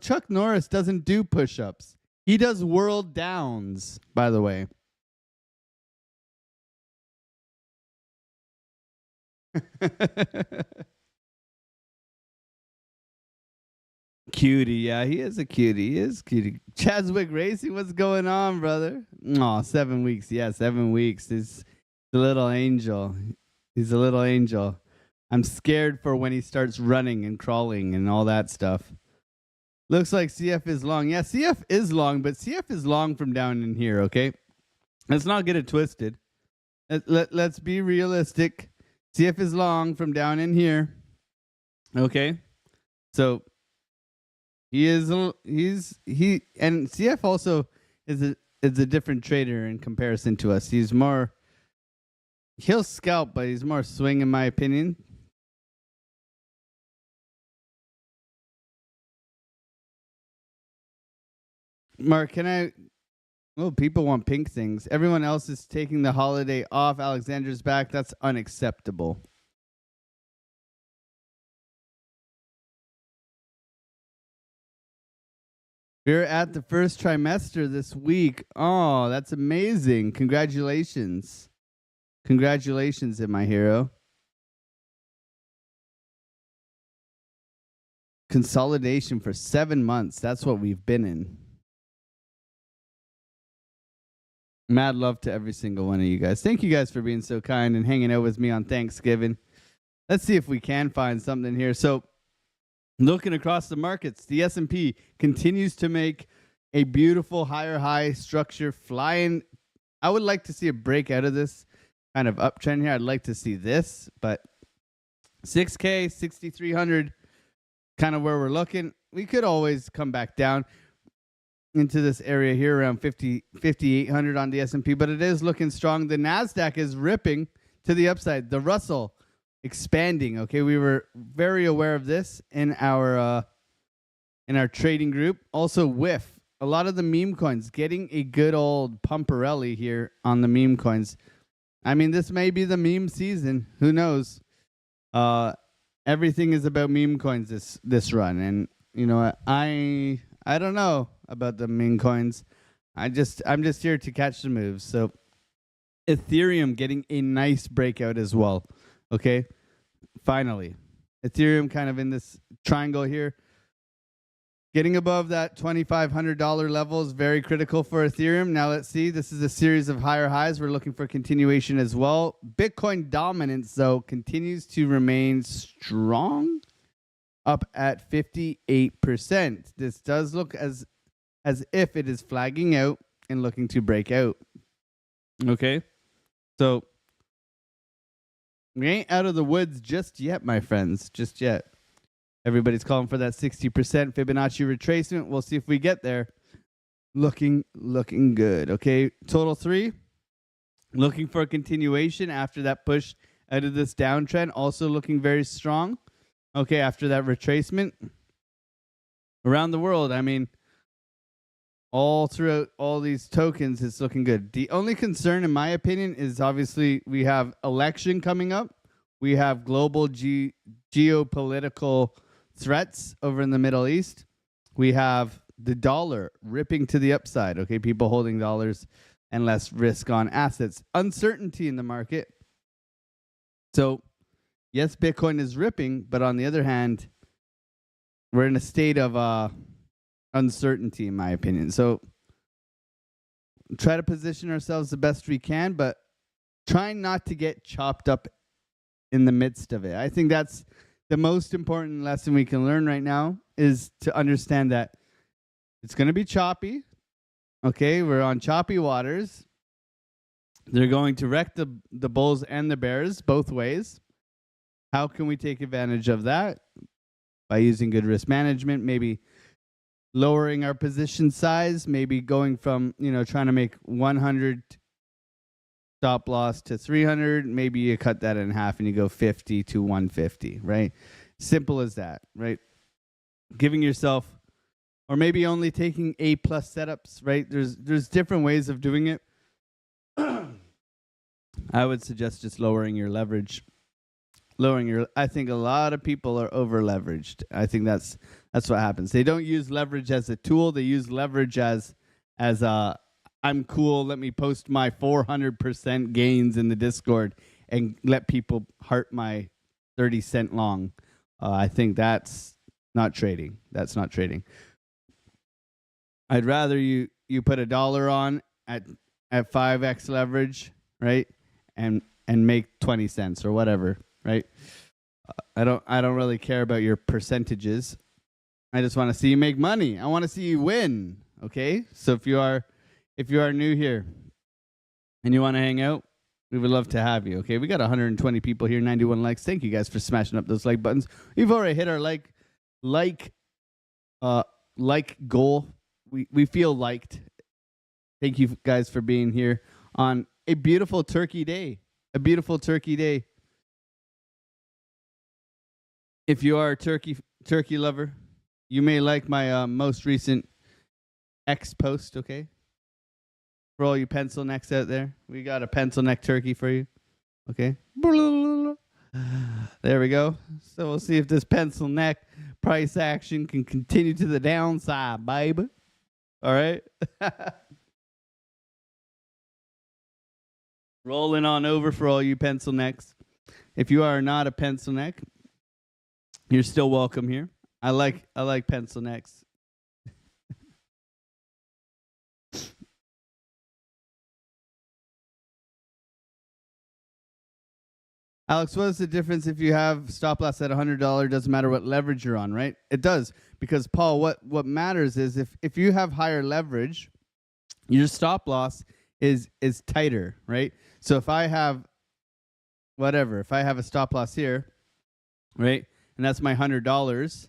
Chuck Norris doesn't do push-ups. He does world downs, by the way. Cutie, yeah, he is a cutie. He is cutie. Chaswick Racing, what's going on, brother? Oh, 7 weeks. Yeah, 7 weeks. He's a little angel. He's a little angel. I'm scared for when he starts running and crawling and all that stuff. Looks like CF is long. Yeah, CF is long, but CF is long from down in here, okay? Let's not get it twisted. Let's be realistic. CF is long from down in here. Okay? So and CF also is a different trader in comparison to us. He'll scalp, but he's more swing in my opinion. Mark, people want pink things. Everyone else is taking the holiday off. Alexander's back. That's unacceptable. We're at the first trimester this week. Oh, that's amazing. Congratulations. Congratulations, my hero. Consolidation for 7 months. That's what we've been in. Mad love to every single one of you guys. Thank you guys for being so kind and hanging out with me on Thanksgiving. Let's see if we can find something here. So, looking across the markets, the S&P continues to make a beautiful higher high structure flying. I would like to see a break out of this kind of uptrend here. I'd like to see this, but 6K, 6,300 kind of where we're looking. We could always come back down into this area here around 5,800 on the S&P, but it is looking strong. The NASDAQ is ripping to the upside. The Russell expanding. Okay, we were very aware of this in our trading group. Also, whiff. A lot of the meme coins getting a good old pumperelli here on the meme coins. I mean, this may be the meme season. Who knows? Everything is about meme coins this run, and you know, I don't know about the meme coins. I'm just here to catch the moves. So, Ethereum getting a nice breakout as well. Okay, finally, Ethereum kind of in this triangle here. Getting above that $2,500 level is very critical for Ethereum. Now let's see. This is a series of higher highs. We're looking for continuation as well. Bitcoin dominance, though, continues to remain strong, up at 58%. This does look as if it is flagging out and looking to break out. Okay? So we ain't out of the woods just yet, my friends. Just yet. Everybody's calling for that 60% Fibonacci retracement. We'll see if we get there. Looking good. Okay, total 3. Looking for a continuation after that push out of this downtrend. Also looking very strong. Okay, after that retracement. Around the world, I mean, all throughout all these tokens, it's looking good. The only concern, in my opinion, is obviously we have election coming up. We have global geopolitical threats over in the Middle East. We have the dollar ripping to the upside. Okay, people holding dollars and less risk on assets. Uncertainty in the market. So, yes, Bitcoin is ripping, but on the other hand, we're in a state of uncertainty, in my opinion. So, try to position ourselves the best we can, but trying not to get chopped up in the midst of it. I think that's the most important lesson we can learn right now, is to understand that it's going to be choppy. Okay, we're on choppy waters. They're going to wreck the bulls and the bears both ways. How can we take advantage of that? By using good risk management, maybe lowering our position size, maybe going from, trying to make 100 stop loss to 300, maybe you cut that in half and you go 50 to 150, right? Simple as that, right? Giving yourself, or maybe only taking A+ setups, right? There's different ways of doing it. I would suggest just lowering your leverage. I think a lot of people are over leveraged. I think that's what happens. They don't use leverage as a tool. They use leverage as I'm cool. Let me post my 400% gains in the Discord and let people heart my 30-cent long. I think that's not trading. That's not trading. I'd rather you put $1 on at 5x leverage, right, and make 20 cents or whatever, right? I don't really care about your percentages. I just want to see you make money. I want to see you win. Okay, so if you are new here and you want to hang out, we would love to have you. Okay, we got 120 people here, 91 likes. Thank you guys for smashing up those like buttons. We've already hit our like goal. We feel liked. Thank you guys for being here on a beautiful turkey day. A beautiful turkey day. If you are a turkey lover, you may like my most recent X post, okay? For all you pencil necks out there, we got a pencil neck turkey for you. Okay. There we go. So we'll see if this pencil neck price action can continue to the downside, baby. All right. Rolling on over for all you pencil necks. If you are not a pencil neck, you're still welcome here. I like pencil necks. Alex, what is the difference if you have stop loss at $100? Doesn't matter what leverage you're on, right? It does, because Paul, what matters is if you have higher leverage, your stop loss is tighter, right? So if I have a stop loss here, right, and that's my $100,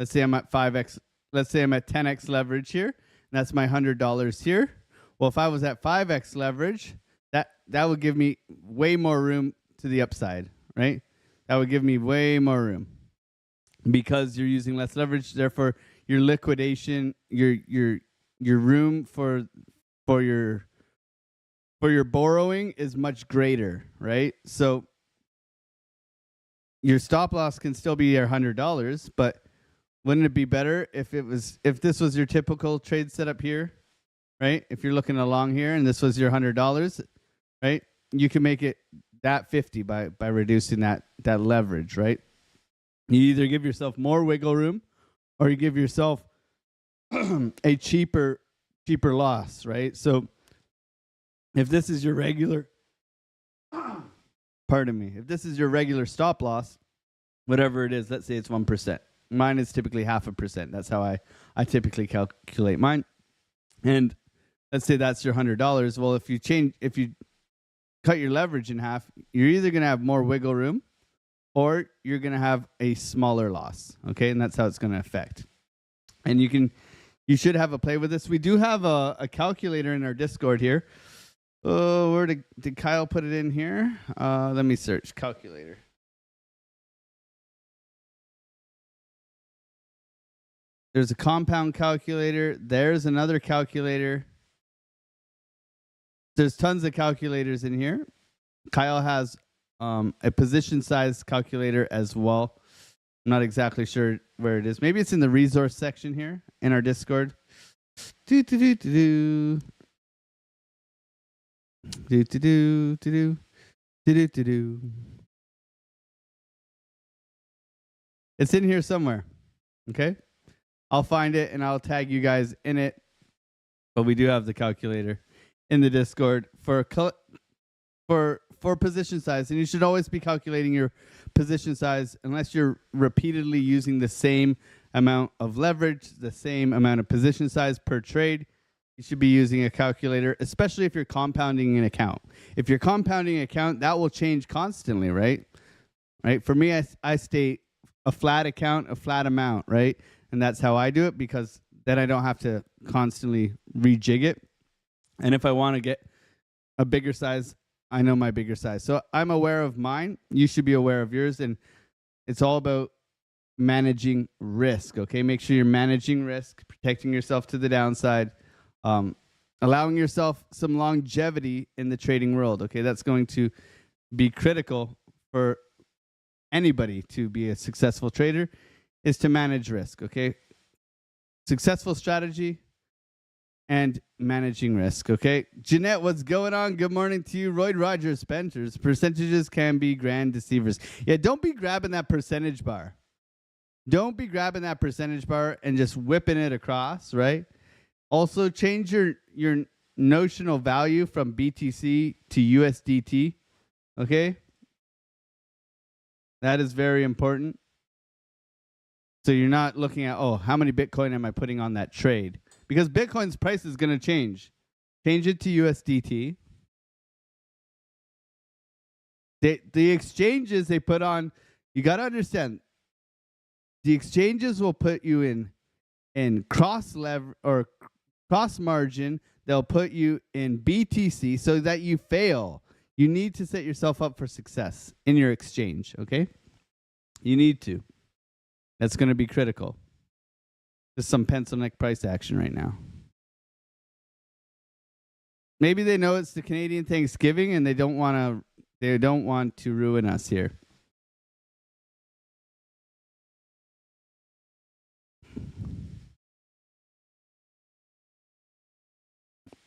Let's say I'm at 5x. Let's say I'm at 10x leverage here. That's my $100 here. Well, if I was at 5x leverage, that would give me way more room to the upside, right? That would give me way more room because you're using less leverage. Therefore, your liquidation, your room for your borrowing is much greater, right? So your stop loss can still be your $100, but wouldn't it be better if this was your typical trade setup here, right? If you're looking along here and this was your $100, right? You can make it that 50 by reducing that leverage, right? You either give yourself more wiggle room or you give yourself a cheaper loss, right? So if this is your regular if this is your regular stop loss, whatever it is, let's say it's 1%. Mine is typically 0.5%. That's how I typically calculate mine. And let's say that's your $100. Well, if you cut your leverage in half, you're either going to have more wiggle room or you're going to have a smaller loss. Okay. And that's how it's going to affect. And you should have a play with this. We do have a calculator in our Discord here. Oh, where did Kyle put it in here? Let me search calculator. There's a compound calculator. There's another calculator. There's tons of calculators in here. Kyle has a position size calculator as well. I'm not exactly sure where it is. Maybe it's in the resource section here in our Discord. It's in here somewhere. Okay. I'll find it and I'll tag you guys in it. But we do have the calculator in the Discord for position size, and you should always be calculating your position size unless you're repeatedly using the same amount of leverage, the same amount of position size per trade. You should be using a calculator, especially if you're compounding an account. If you're compounding an account, that will change constantly, right? Right. For me, I state a flat account, a flat amount, right? And that's how I do it because then I don't have to constantly rejig it. And if I want to get a bigger size, I know my bigger size. So I'm aware of mine. You should be aware of yours. And it's all about managing risk, okay? Make sure you're managing risk, protecting yourself to the downside, allowing yourself some longevity in the trading world, okay? That's going to be critical for anybody to be a successful trader is to manage risk, okay? Successful strategy and managing risk, okay? Jeanette, what's going on? Good morning to you. Roy Rogers, Spencers. Percentages can be grand deceivers. Yeah, don't be grabbing that percentage bar. Don't be grabbing that percentage bar and just whipping it across, right? Also, change your notional value from BTC to USDT, okay? That is very important. So you're not looking at, oh, how many Bitcoin am I putting on that trade? Because Bitcoin's price is going to change. Change it to USDT. The exchanges they put on, you got to understand, the exchanges will put you in cross margin. They'll put you in BTC so that you fail. You need to set yourself up for success in your exchange, okay? You need to. That's going to be critical. There's some pencil neck price action right now. Maybe they know it's the Canadian Thanksgiving and they don't want to ruin us here.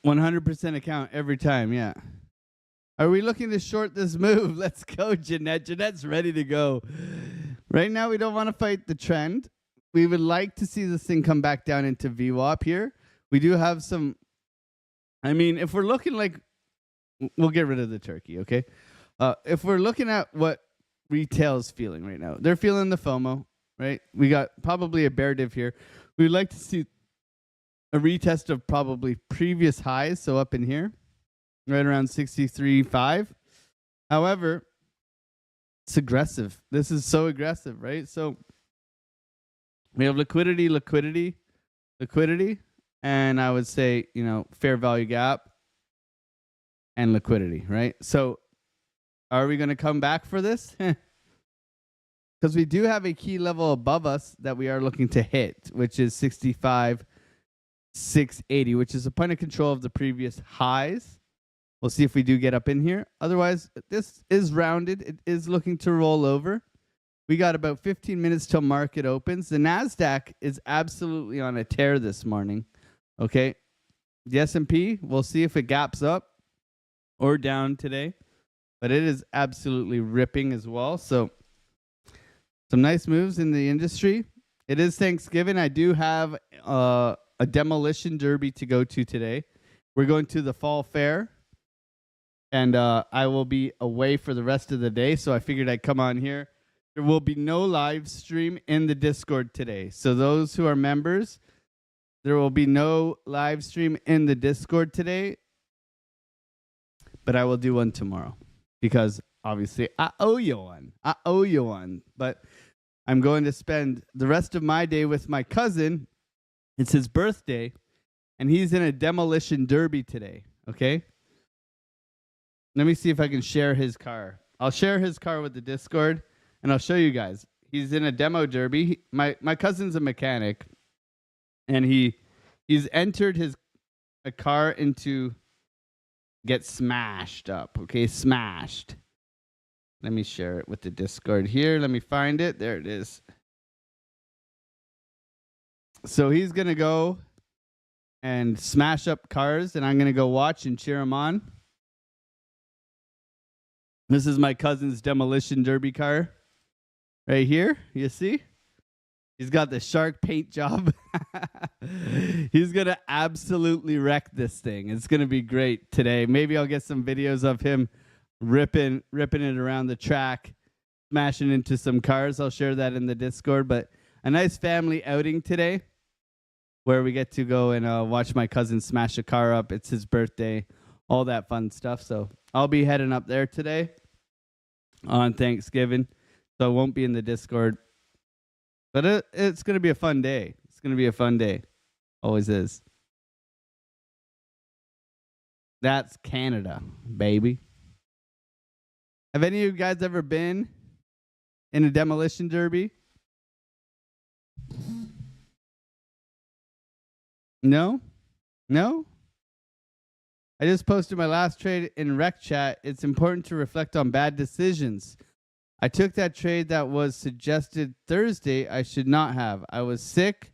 $100 account every time, yeah. Are we looking to short this move? Let's go, Jeanette. Jeanette's ready to go. Right now, we don't want to fight the trend. We would like to see this thing come back down into Vwap here. We do have some. I mean, if we're looking like, we'll get rid of the turkey, okay? If we're looking at what retail's feeling right now, they're feeling the FOMO, right? We got probably a bear div here. We'd like to see a retest of probably previous highs, so up in here, right around 63.5. However, it's aggressive. This is so aggressive, right? So We have liquidity, and I would say, fair value gap and liquidity, right? So are we going to come back for this? Because we do have a key level above us that we are looking to hit, which is 65,680, which is a point of control of the previous highs. We'll see if we do get up in here. Otherwise, this is rounded. It is looking to roll over. We got about 15 minutes till market opens. The NASDAQ is absolutely on a tear this morning. Okay. The S&P, we'll see if it gaps up or down today. But it is absolutely ripping as well. So some nice moves in the industry. It is Thanksgiving. I do have a demolition derby to go to today. We're going to the fall fair. And I will be away for the rest of the day. So I figured I'd come on here. There will be no live stream in the Discord today. So those who are members, there will be no live stream in the Discord today. But I will do one tomorrow. Because obviously I owe you one. But I'm going to spend the rest of my day with my cousin. It's his birthday. And he's in a demolition derby today. Okay? Let me see if I can share his car. I'll share his car with the Discord. And I'll show you guys. He's in a demo derby. My cousin's a mechanic. And he's entered a car into get smashed up. Okay, smashed. Let me share it with the Discord here. Let me find it. There it is. So he's going to go and smash up cars. And I'm going to go watch and cheer him on. This is my cousin's demolition derby car. Right here, you see? He's got the shark paint job. He's going to absolutely wreck this thing. It's going to be great today. Maybe I'll get some videos of him ripping it around the track, smashing into some cars. I'll share that in the Discord. But a nice family outing today where we get to go and watch my cousin smash a car up. It's his birthday, all that fun stuff. So I'll be heading up there today on Thanksgiving. So I won't be in the Discord. But it's going to be a fun day. It's going to be a fun day. Always is. That's Canada, baby. Have any of you guys ever been in a demolition derby? No? No? I just posted my last trade in Rec Chat. It's important to reflect on bad decisions. I took that trade that was suggested Thursday. I should not have. I was sick.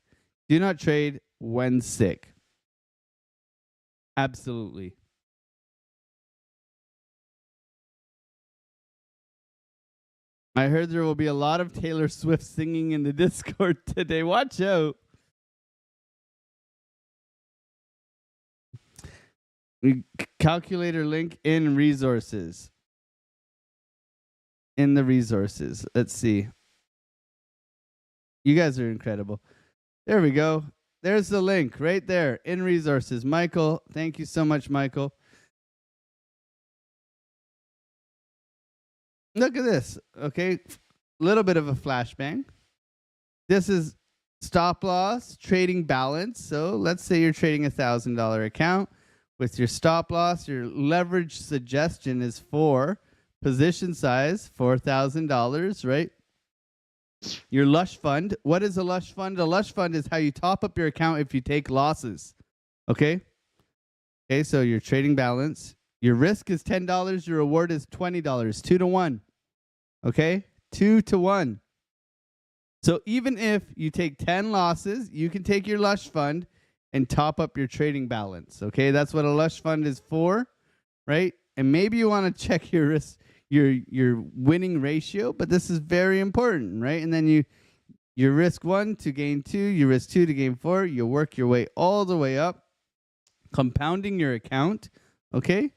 Do not trade when sick. Absolutely. I heard there will be a lot of Taylor Swift singing in the Discord today. Watch out. Calculator link in resources. In the resources. Let's see. You guys are incredible. There we go. There's the link right there in resources. Michael, thank you so much, Michael. Look at this. Okay. Little bit of a flashbang. This is stop loss, trading balance. So let's say you're trading $1,000 account with your stop loss. Your leverage suggestion is for position size, $4,000, right? Your lush fund. What is a lush fund? A lush fund is how you top up your account if you take losses. Okay? Okay, so your trading balance. Your risk is $10. Your reward is $20. 2 to 1. Okay? 2 to 1. So even if you take 10 losses, you can take your lush fund and top up your trading balance. Okay? That's what a lush fund is for, right? And maybe you want to check your risk, your winning ratio, but this is very important, right? And then you risk 1 to gain 2, you risk 2 to gain 4, you work your way all the way up, compounding your account, okay?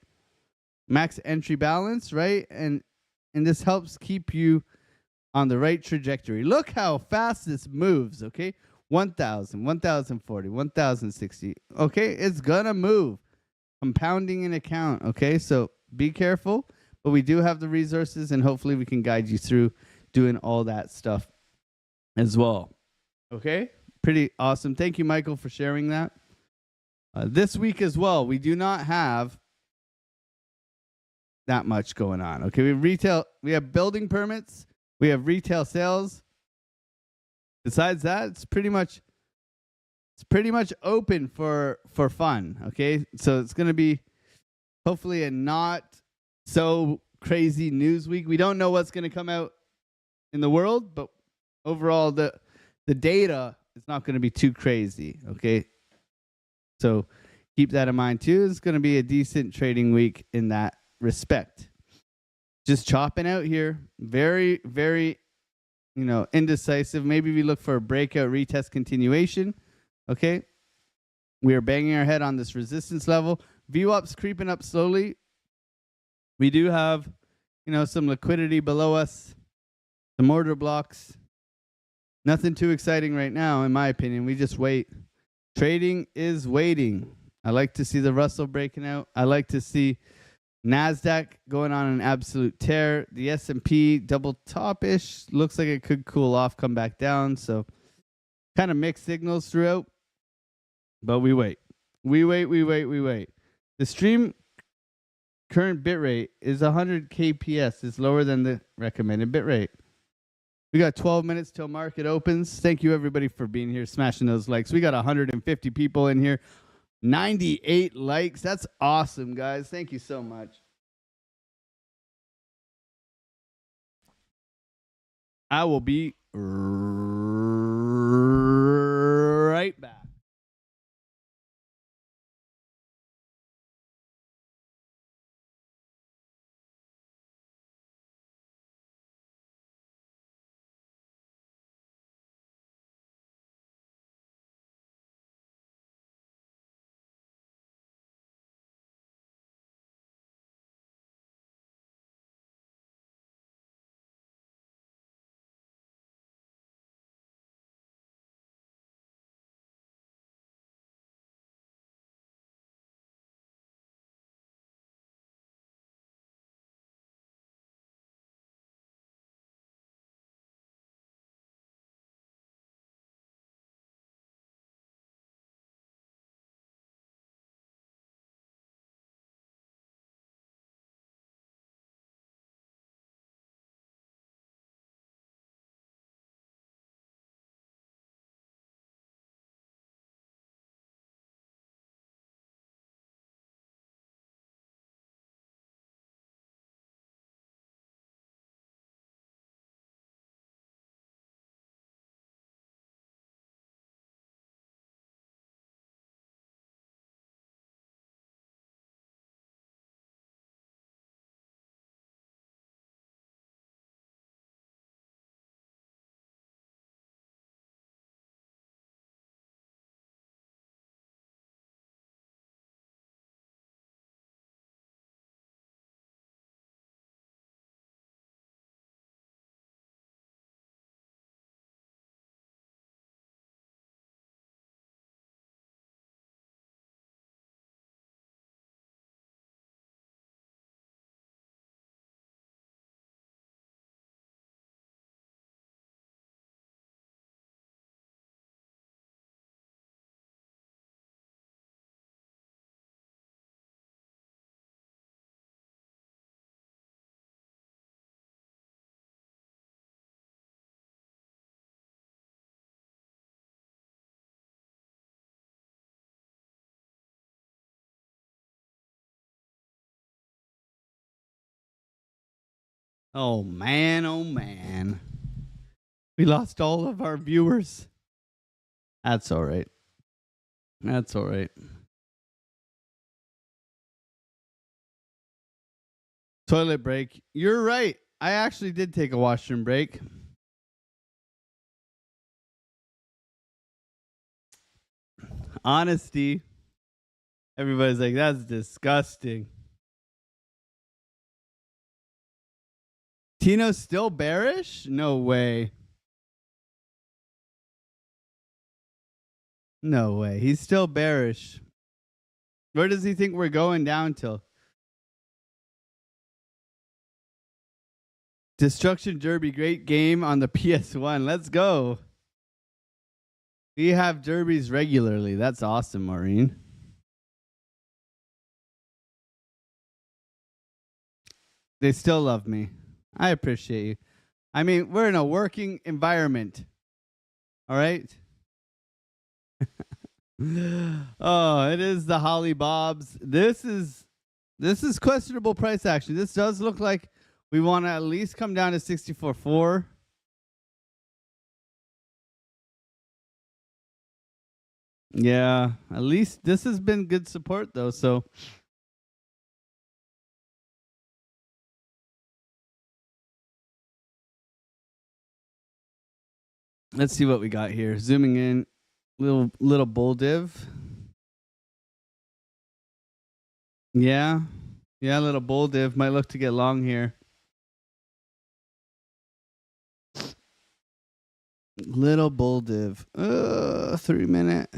Max entry balance, right? And this helps keep you on the right trajectory. Look how fast this moves, okay? 1,000, 1,040, 1,060. Okay, it's gonna move. Compounding an account, okay? So be careful. But we do have the resources, and hopefully we can guide you through doing all that stuff as well. Okay, pretty awesome. Thank you, Michael, for sharing that. This week as well, we do not have that much going on. Okay, we have building permits, we have retail sales. Besides that, it's pretty much open for fun. Okay, so it's going to be hopefully a not so crazy news week. We don't know what's going to come out in the world, but overall the data is not going to be too crazy. Okay, so keep that in mind too. It's going to be a decent trading week in that respect. Just chopping out here, very indecisive. Maybe we look for a breakout, retest, continuation. Okay, we are banging our head on this resistance level. Vwap's creeping up slowly. We do have, some liquidity below us, some order blocks. Nothing too exciting right now, in my opinion. We just wait. Trading is waiting. I like to see the Russell breaking out. I like to see NASDAQ going on an absolute tear. The S&P double top-ish. Looks like it could cool off, come back down. So kind of mixed signals throughout. But we wait. We wait. The stream current bit rate is 100 kps. It's lower than the recommended bit rate. We got 12 minutes till market opens. Thank you, everybody, for being here, smashing those likes. We got 150 people in here. 98 likes. That's awesome, guys. Thank you so much. I will be right back. Oh, man. Oh, man. We lost all of our viewers. That's all right. That's all right. Toilet break. You're right. I actually did take a washroom break. Honesty. Everybody's like, that's disgusting. Tino's still bearish? No way. No way. He's still bearish. Where does he think we're going down till? Destruction Derby, great game on the PS1. Let's go. We have derbies regularly. That's awesome, Maureen. They still love me. I appreciate you. I mean, we're in a working environment. All right. Oh, it is the Holly Bobs. This is questionable price action. This does look like we want to at least come down to 64.4. Yeah, at least this has been good support though. So let's see what we got here. Zooming in, little bull div. Yeah, little bull div might look to get long here. Little bull div. 3 minute.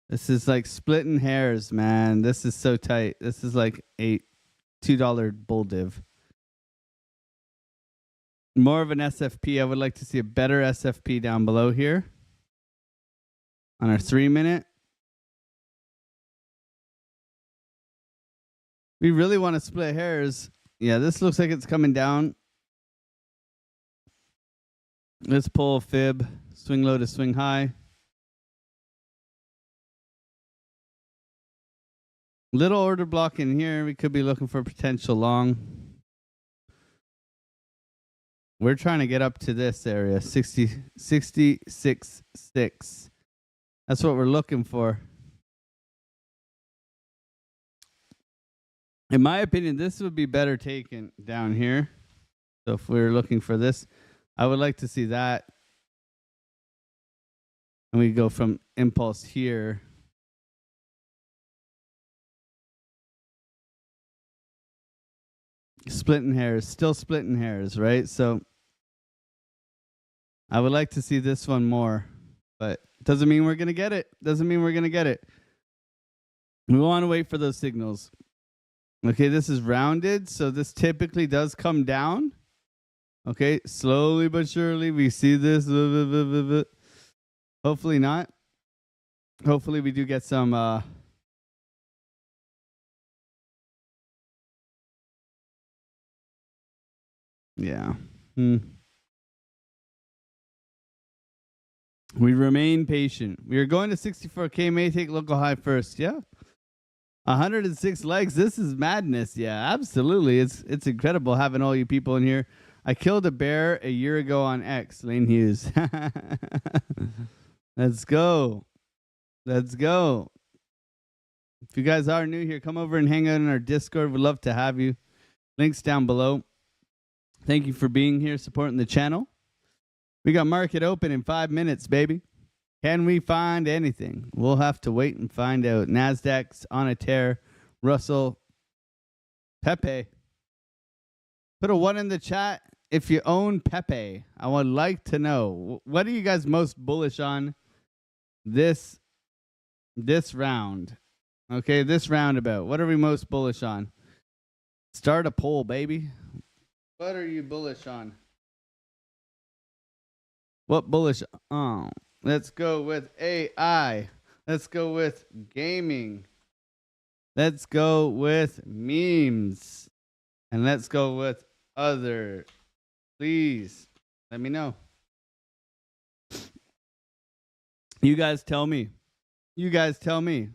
This is like splitting hairs, man. This is so tight. This is like a $2 bull div. More of an SFP. I would like to see a better SFP down below here on our 3 minute. We really want to split hairs. Yeah, this looks like it's coming down. Let's pull fib, swing low to swing high. Little order block in here. We could be looking for potential long. We're trying to get up to this area, 66.6. That's what we're looking for. In my opinion, this would be better taken down here. So if we're looking for this, I would like to see that. And we go from impulse here. Splitting hairs, still splitting hairs, right? So I would like to see this one more, but doesn't mean we're going to get it. Doesn't mean we're going to get it. We want to wait for those signals. Okay, this is rounded, so this typically does come down. Okay, slowly but surely we see this. Hopefully not. Hopefully we do get some yeah. We remain patient. We are going to 64K. May take local high first. Yeah. 106 legs. This is madness. Yeah, absolutely. It's incredible having all you people in here. I killed a bear a year ago on X, Lane Hughes. Let's go. Let's go. If you guys are new here, come over and hang out in our Discord. We'd love to have you. Links down below. Thank you for being here, supporting the channel. We got market open in 5 minutes, baby. Can we find anything? We'll have to wait and find out. NASDAQ's on a tear. Russell. Pepe. Put a 1 in the chat if you own Pepe. I would like to know. What are you guys most bullish on this round? Okay, this roundabout. What are we most bullish on? Start a poll, baby. What are you bullish on? What bullish? Oh, let's go with AI. Let's go with gaming. Let's go with memes. And let's go with other. Please let me know. You guys tell me. You guys tell me.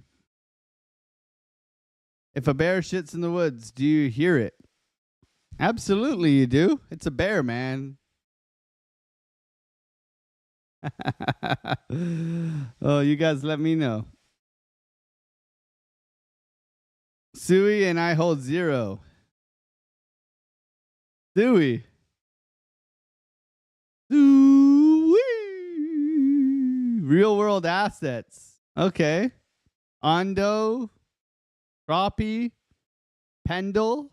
If a bear shits in the woods, do you hear it? Absolutely you do. It's a bear, man. Oh, you guys let me know. Suey and I hold 0. Suey. Suey. Real world assets. Okay. Ondo. Crappie. Pendle.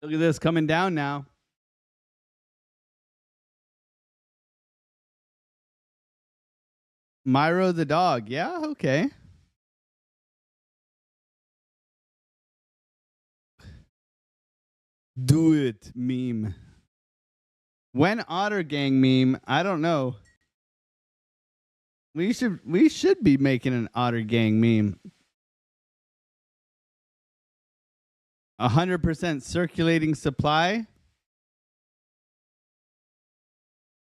Look at this coming down now. Myro the dog. Yeah, okay. Do it, meme. When Otter Gang meme, I don't know. We should be making an Otter Gang meme. 100% circulating supply.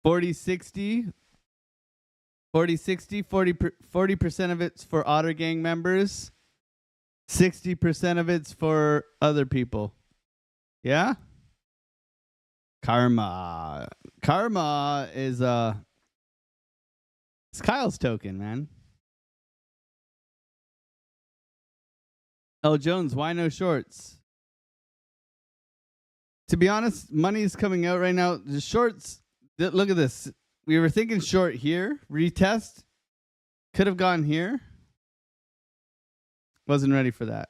40-60. 40% of it's for Otter Gang members. 60% of it's for other people. Yeah? Karma. Karma is it's Kyle's token, man. L. Jones, why no shorts? To be honest, money's coming out right now. The shorts, look at this. We were thinking short here, retest. Could have gone here. Wasn't ready for that.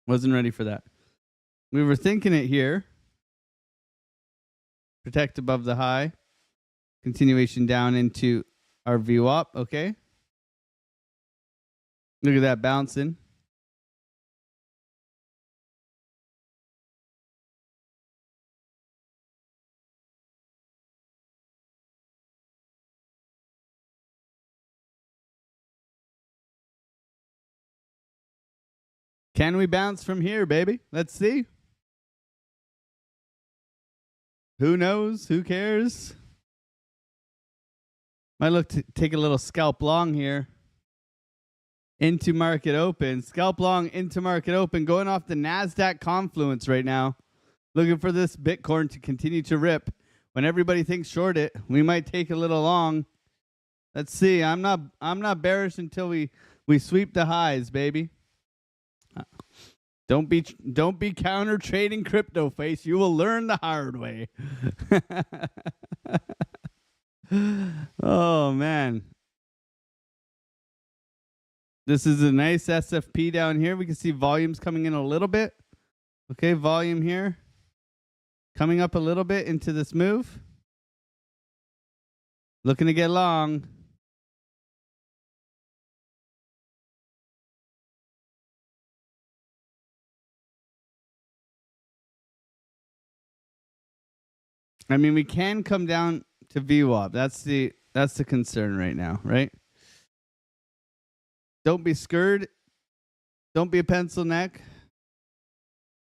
Wasn't ready for that. We were thinking it here. Protect above the high. Continuation down into our Vwap. Okay. Look at that bouncing. Can we bounce from here, baby? Let's see. Who knows? Who cares? Might look to take a little scalp long here. Into market open. Scalp long into market open. Going off the NASDAQ confluence right now. Looking for this Bitcoin to continue to rip. When everybody thinks short it, we might take a little long. Let's see. I'm not bearish until we sweep the highs, baby. Don't be counter trading crypto face. You will learn the hard way. Oh man. This is a nice SFP down here. We can see volumes coming in a little bit. Okay, volume here. Coming up a little bit into this move. Looking to get long. I mean, we can come down to VWAP. That's the concern right now, right? Don't be scared. Don't be a pencil neck.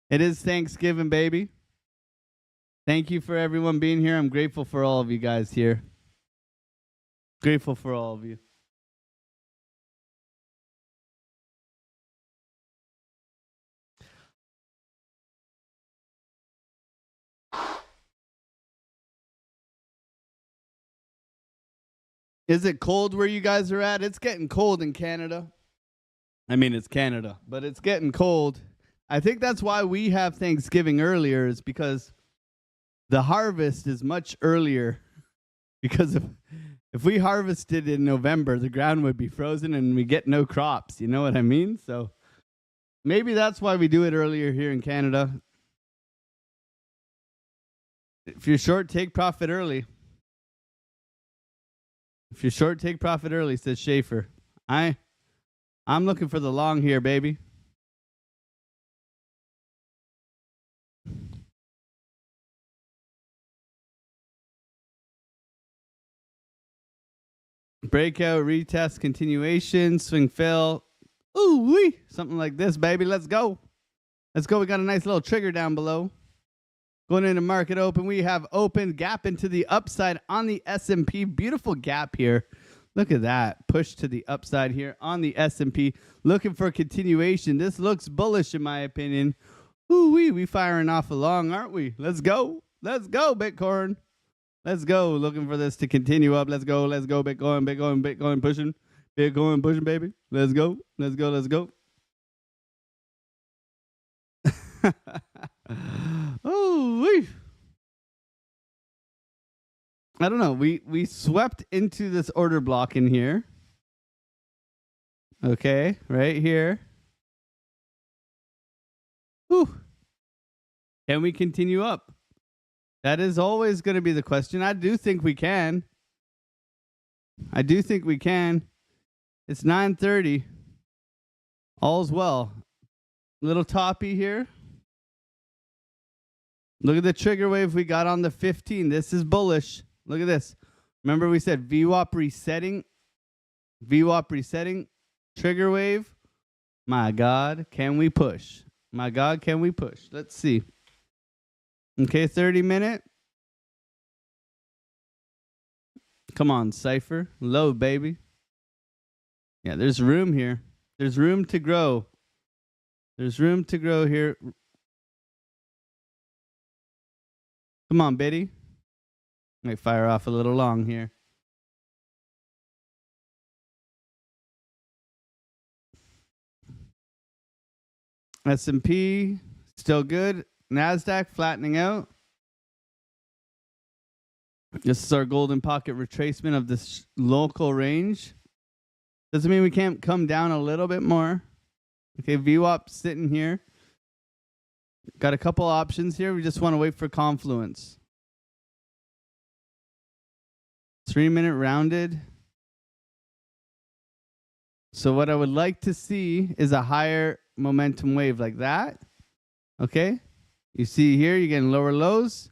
It is Thanksgiving, baby. Thank you for everyone being here. I'm grateful for all of you guys here. Grateful for all of you. Is it cold where you guys are at? It's getting cold in Canada. I mean, it's Canada, but it's getting cold. I think that's why we have Thanksgiving earlier, is because the harvest is much earlier. Because if we harvested in November, the ground would be frozen and we get no crops. You know what I mean? So maybe that's why we do it earlier here in Canada. If you're short, take profit early. If you're short, take profit early, says Schaefer. I'm looking for the long here, baby. Breakout, retest, continuation, swing fill. Ooh wee. Something like this, baby. Let's go. Let's go. We got a nice little trigger down below. Going into market open, we have open gap into the upside on the S&P. Beautiful gap here. Look at that. Push to the upside here on the S&P. Looking for a continuation. This looks bullish in my opinion. Ooh wee. We firing off along, aren't we? Let's go. Let's go, Bitcoin. Let's go. Looking for this to continue up. Let's go. Let's go. Bitcoin, Bitcoin, Bitcoin pushing. Bitcoin pushing, baby. Let's go. Let's go. Let's go. Oh, I don't know. We swept into this order block in here. Okay, right here. Whew. Can we continue up? That is always going to be the question. I do think we can. I do think we can. It's 9:30. All's well. Little toppy here. Look at the trigger wave we got on the 15. This is bullish. Look at this. Remember we said VWAP resetting. VWAP resetting. Trigger wave. My God, can we push? My God, can we push? Let's see. Okay, 30-minute. Come on, Cypher. Low, baby. Yeah, there's room here. There's room to grow. There's room to grow here. Come on, Biddy. Might fire off a little long here. S&P still good. NASDAQ flattening out. This is our golden pocket retracement of this local range. Doesn't mean we can't come down a little bit more. Okay, VWAP sitting here. Got a couple options here. We just want to wait for confluence. 3-minute rounded. So what I would like to see is a higher momentum wave like that. Okay. You see here, you're getting lower lows.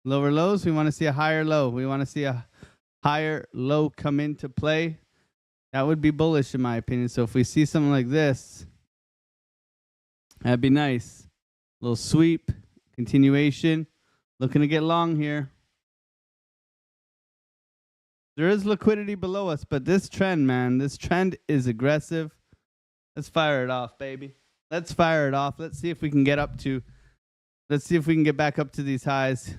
Lower lows. We want to see a higher low. We want to see a higher low come into play. That would be bullish in my opinion. So if we see something like this, that'd be nice. Little sweep, continuation. Looking to get long here. There is liquidity below us, but this trend, man, this trend is aggressive. Let's fire it off, baby. Let's fire it off. Let's see if we can get up to, let's see if we can get back up to these highs.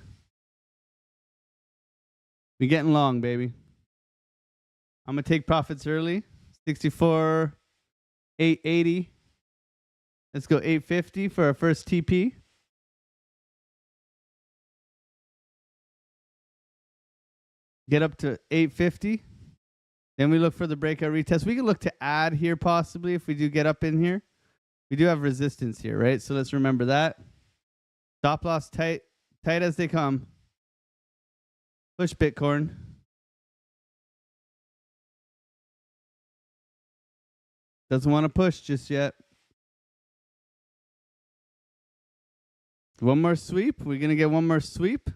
We getting long, baby. I'm going to take profits early. 64, 880. Let's go 850 for our first TP. Get up to 850. Then we look for the breakout retest. We can look to add here possibly if we do get up in here. We do have resistance here, right? So let's remember that. Stop loss tight, tight as they come. Push Bitcoin. Doesn't want to push just yet. One more sweep. We're going to get one more sweep.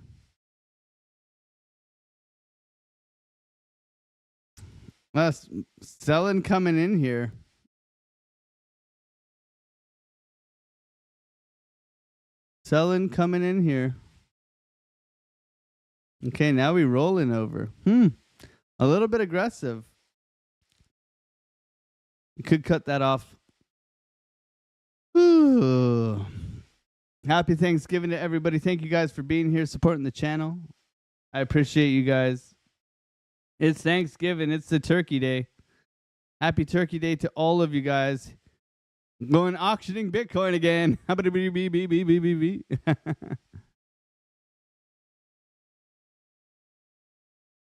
Selling coming in here. Selling coming in here. Okay, now we rolling over. A little bit aggressive. You could cut that off. Ooh. Happy Thanksgiving to everybody. Thank you guys for being here, supporting the channel. I appreciate you guys. It's Thanksgiving. It's the Turkey Day. Happy Turkey Day to all of you guys. Going auctioning Bitcoin again. How about it?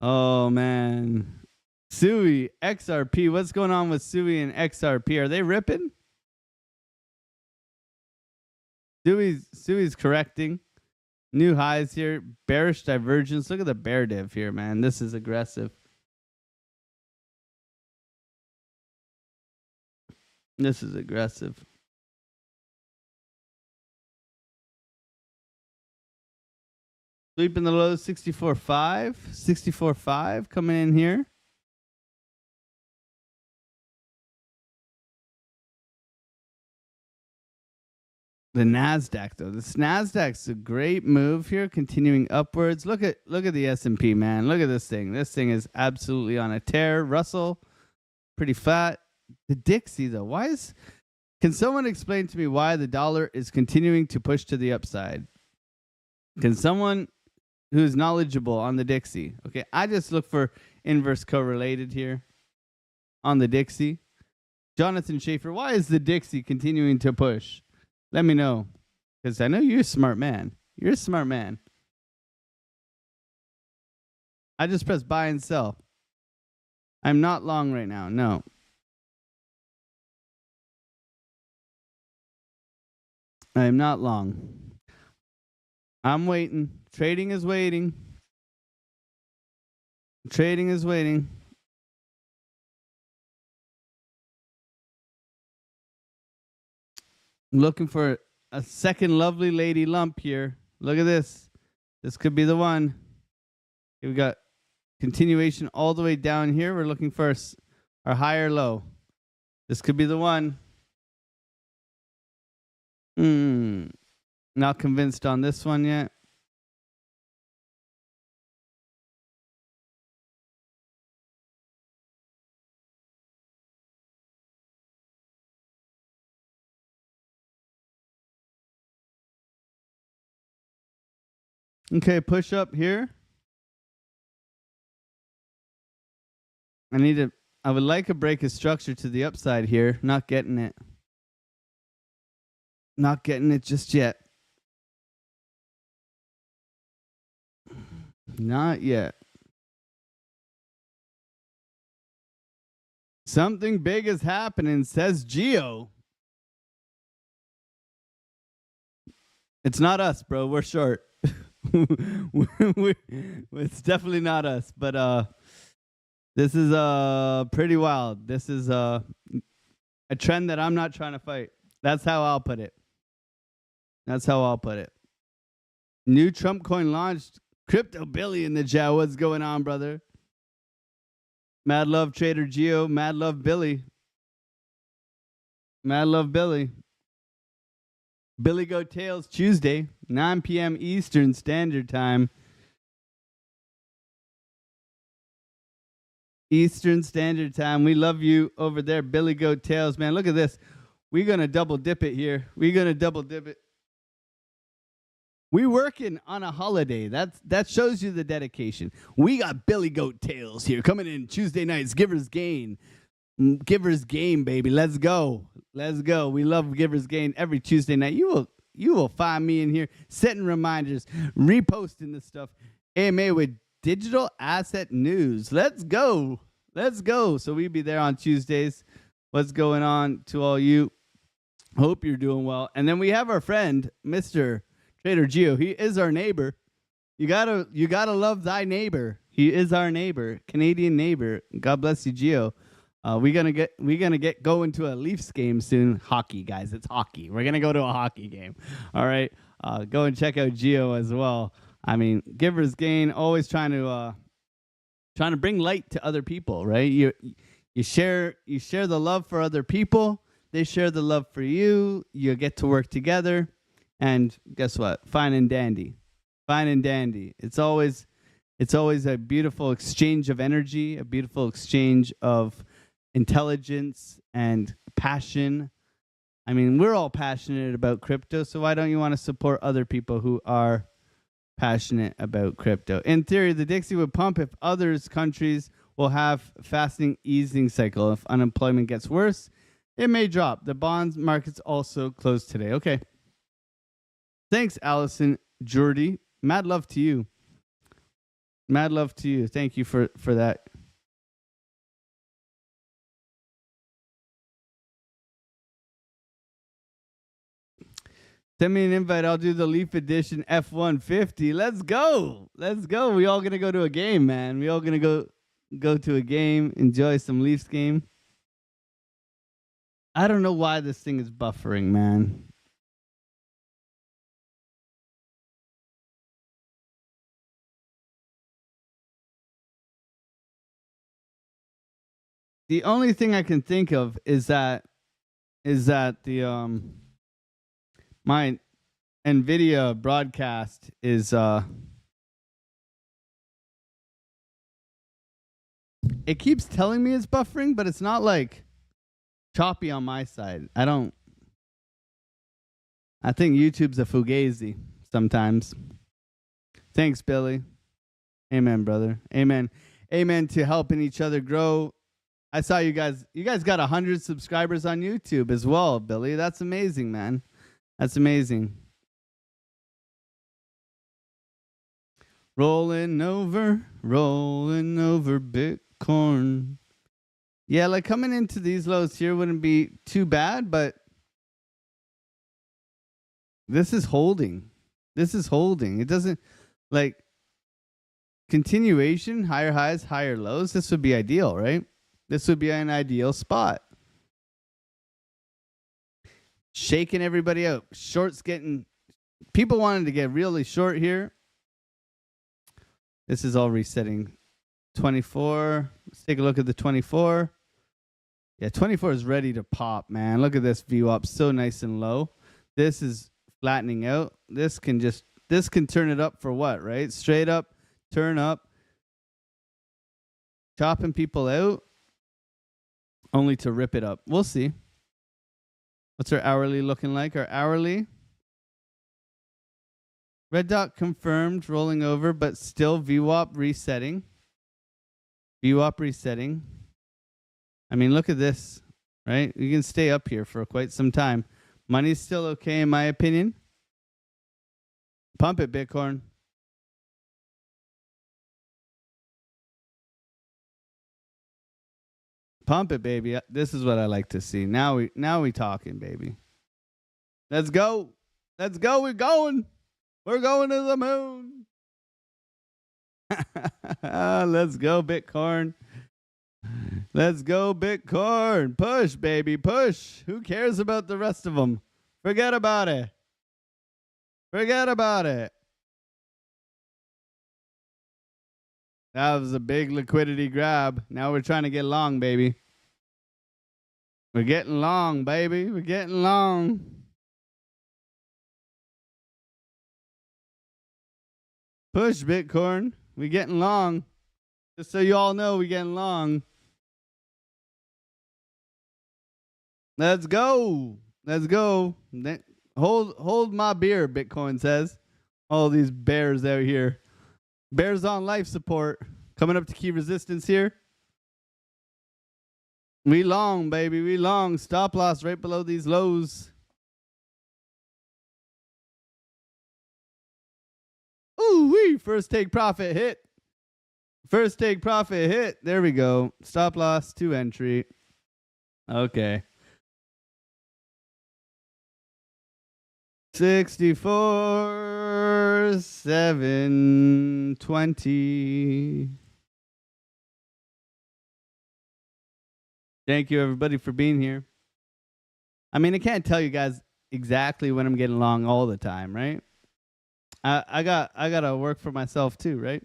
Oh, man. Sui, XRP. What's going on with Sui and XRP? Are they ripping? Sui's correcting. New highs here. Bearish divergence. Look at the bear div here, man. This is aggressive. This is aggressive. Sweeping the low 64.5. 64.5 coming in here. The NASDAQ though. This NASDAQ's a great move here, continuing upwards. Look at the S&P, man. Look at this thing. This thing is absolutely on a tear. Russell, pretty flat. The Dixie though. Can someone explain to me why the dollar is continuing to push to the upside? Can someone who's knowledgeable on the Dixie? Okay, I just look for inverse correlated here on the Dixie. Jonathan Schaefer, why is the Dixie continuing to push? Let me know, because I know you're a smart man. You're a smart man. I just press buy and sell. I'm not long right now. No. I am not long. I'm waiting. Trading is waiting. Trading is waiting. I'm looking for a second lovely lady lump here. Look at this. This could be the one. Okay, we got continuation all the way down here. We're looking for our higher low. This could be the one. Not convinced on this one yet. Okay, push up here. I would like a break of structure to the upside here. Not getting it. Not getting it just yet. Not yet. Something big is happening, says Geo. It's not us, bro. We're short. It's definitely not us, but this is pretty wild. This is a trend that I'm not trying to fight. That's how I'll put it. New Trump coin launched. Crypto Billy in the chat. What's going on, brother? Mad love Trader Geo. Mad love Billy. Billy Go Tails Tuesday, 9 p.m. Eastern Standard Time. We love you over there, Billy Go Tails, man. Look at this. We're going to double dip it here. We working on a holiday. That shows you the dedication. We got Billy Goat Tails here coming in Tuesday nights. Givers Gain. Givers Game, baby. Let's go. We love Givers Gain every Tuesday night. You will find me in here setting reminders, reposting this stuff. AMA with digital asset news. Let's go. So we be there on Tuesdays. What's going on to all you? Hope you're doing well. And then we have our friend, Mr. Trader Geo. He is our neighbor. You gotta love thy neighbor. He is our neighbor, Canadian neighbor. God bless you, Geo. We're gonna get going to a Leafs game soon. Hockey, guys. It's hockey. We're gonna go to a hockey game. All right. Go and check out Geo as well. I mean, Givers Gain, always trying to bring light to other people, right? You share the love for other people. They share the love for you. You get to work together. And guess what? Fine and dandy. It's always a beautiful exchange of energy, a beautiful exchange of intelligence and passion. I mean, we're all passionate about crypto, so why don't you want to support other people who are passionate about crypto? In theory, the Dixie would pump if others countries will have fasting easing cycle. If unemployment gets worse, it may drop. The bonds markets also closed today. Okay. Thanks, Allison Jordy. Mad love to you. Thank you for that. Send me an invite. I'll do the Leaf Edition F-150. Let's go. We all gonna go to a game, man. We all gonna go to a game, enjoy some Leafs game. I don't know why this thing is buffering, man. The only thing I can think of is that the my NVIDIA broadcast is it keeps telling me it's buffering, but it's not like choppy on my side. I think YouTube's a fugazi sometimes. Thanks, Billy. Amen, brother. Amen to helping each other grow. I saw you guys got 100 subscribers on YouTube as well, Billy. That's amazing, man. That's amazing. Rolling over Bitcoin. Yeah, like coming into these lows here wouldn't be too bad, but this is holding. It doesn't like continuation, higher highs, higher lows. This would be ideal, right? This would be an ideal spot. Shaking everybody out. Shorts getting People wanted to get really short here. This is all resetting. 24. Let's take a look at the 24. Yeah, 24 is ready to pop, man. Look at this Vwap, so nice and low. This is flattening out. This can turn it up for what, right? Straight up, turn up, chopping people out, only to rip it up. We'll see. What's our hourly looking like? Our hourly, red dot confirmed, rolling over, but still Vwap resetting. Vwap resetting. I mean, look at this, right? You can stay up here for quite some time. Money's still okay, in my opinion. Pump it, Bitcoin. Pump it, baby. This is what I like to see. Now we talking, baby. Let's go. Let's go. We're going. We're going to the moon. Let's go, Bitcoin. Let's go, Bitcoin. Push, baby, push. Who cares about the rest of them? Forget about it. Forget about it. That was a big liquidity grab. Now we're trying to get long, baby. We're getting long, baby. We're getting long. Push, Bitcoin. We're getting long. Just so you all know, we're getting long. Let's go. Let's go. Hold my beer, Bitcoin says. All these bears out here. Bears on life support. Coming up to key resistance here. We long, baby. We long. Stop loss right below these lows. Ooh wee. First take profit hit. First take profit hit. There we go. Stop loss to entry. Okay. 64, 720. Thank you, everybody, for being here. I mean, I can't tell you guys exactly when I'm getting long all the time, right? I gotta work for myself too, right?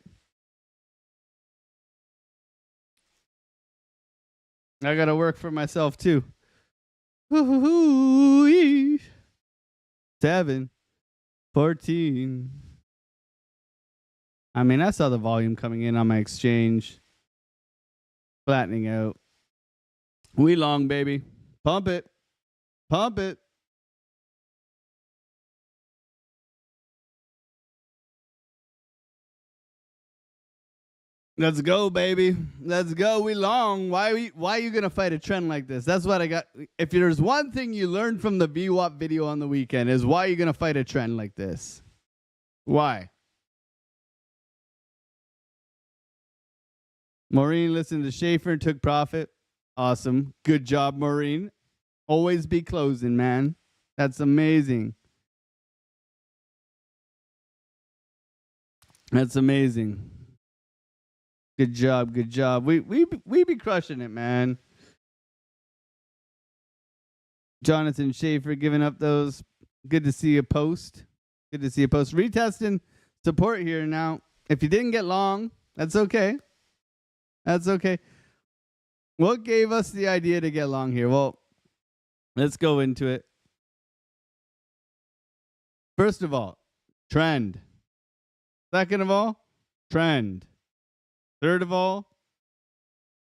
I gotta work for myself too. 7, 14. I mean, I saw the volume coming in on my exchange. Flattening out. We long, baby. Pump it. Pump it. Let's go, baby. Let's go. We long. Why are you going to fight a trend like this? That's what I got. If there's one thing you learned from the Vwap video on the weekend is why you're going to fight a trend like this. Why? Maureen listened to Schaefer and took profit. Awesome. Good job, Maureen. Always be closing, man. That's amazing. That's amazing. Good job, good job. We be crushing it, man. Jonathan Schaefer giving up those. Good to see a post. Good to see a post. Retesting support here now. If you didn't get long, that's okay. That's okay. What gave us the idea to get long here? Well, let's go into it. First of all, trend. Second of all, trend. Third of all,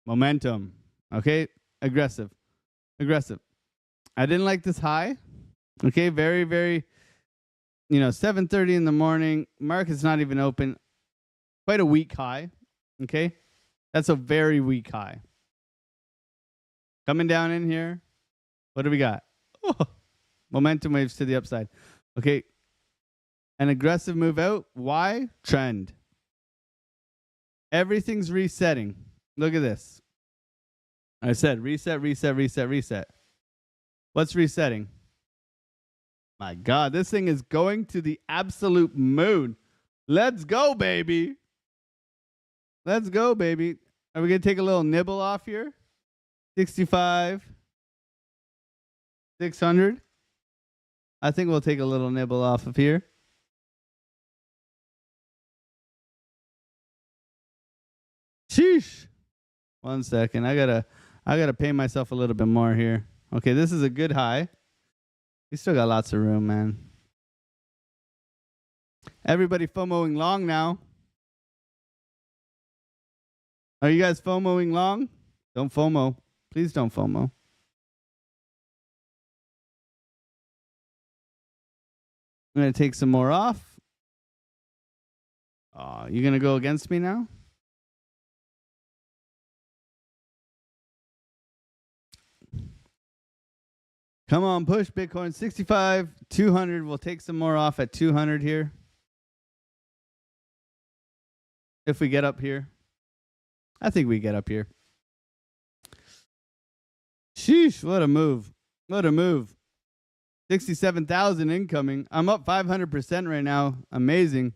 momentum. Okay? Aggressive. Aggressive. I didn't like this high. Okay? Very, very, 7:30 in the morning. Market's not even open. Quite a weak high. Okay? That's a very weak high. Coming down in here. What do we got? Oh, momentum waves to the upside. Okay. An aggressive move out. Why? Trend. Everything's resetting. Look at this. I said reset, reset, reset, reset. What's resetting? My God, this thing is going to the absolute moon. Let's go, baby. Let's go, baby. Are we going to take a little nibble off here? 65. 600. I think we'll take a little nibble off of here. Sheesh. 1 second. I gotta pay myself a little bit more here. Okay, this is a good high. We still got lots of room, man. Everybody FOMOing long now. Are you guys FOMOing long? Don't FOMO. Please don't FOMO. I'm going to take some more off. Oh, you going to go against me now? Come on, push Bitcoin 65, 200. We'll take some more off at 200 here. If we get up here. I think we get up here. Sheesh, what a move. What a move. 67,000 incoming. I'm up 500% right now. Amazing.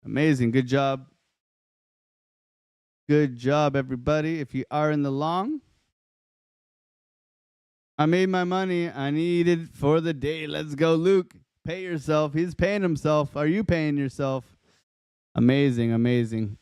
Amazing. Good job. Good job, everybody. If you are in the long, I made my money. I need it for the day. Let's go, Luke. Pay yourself. He's paying himself. Are you paying yourself? Amazing, amazing.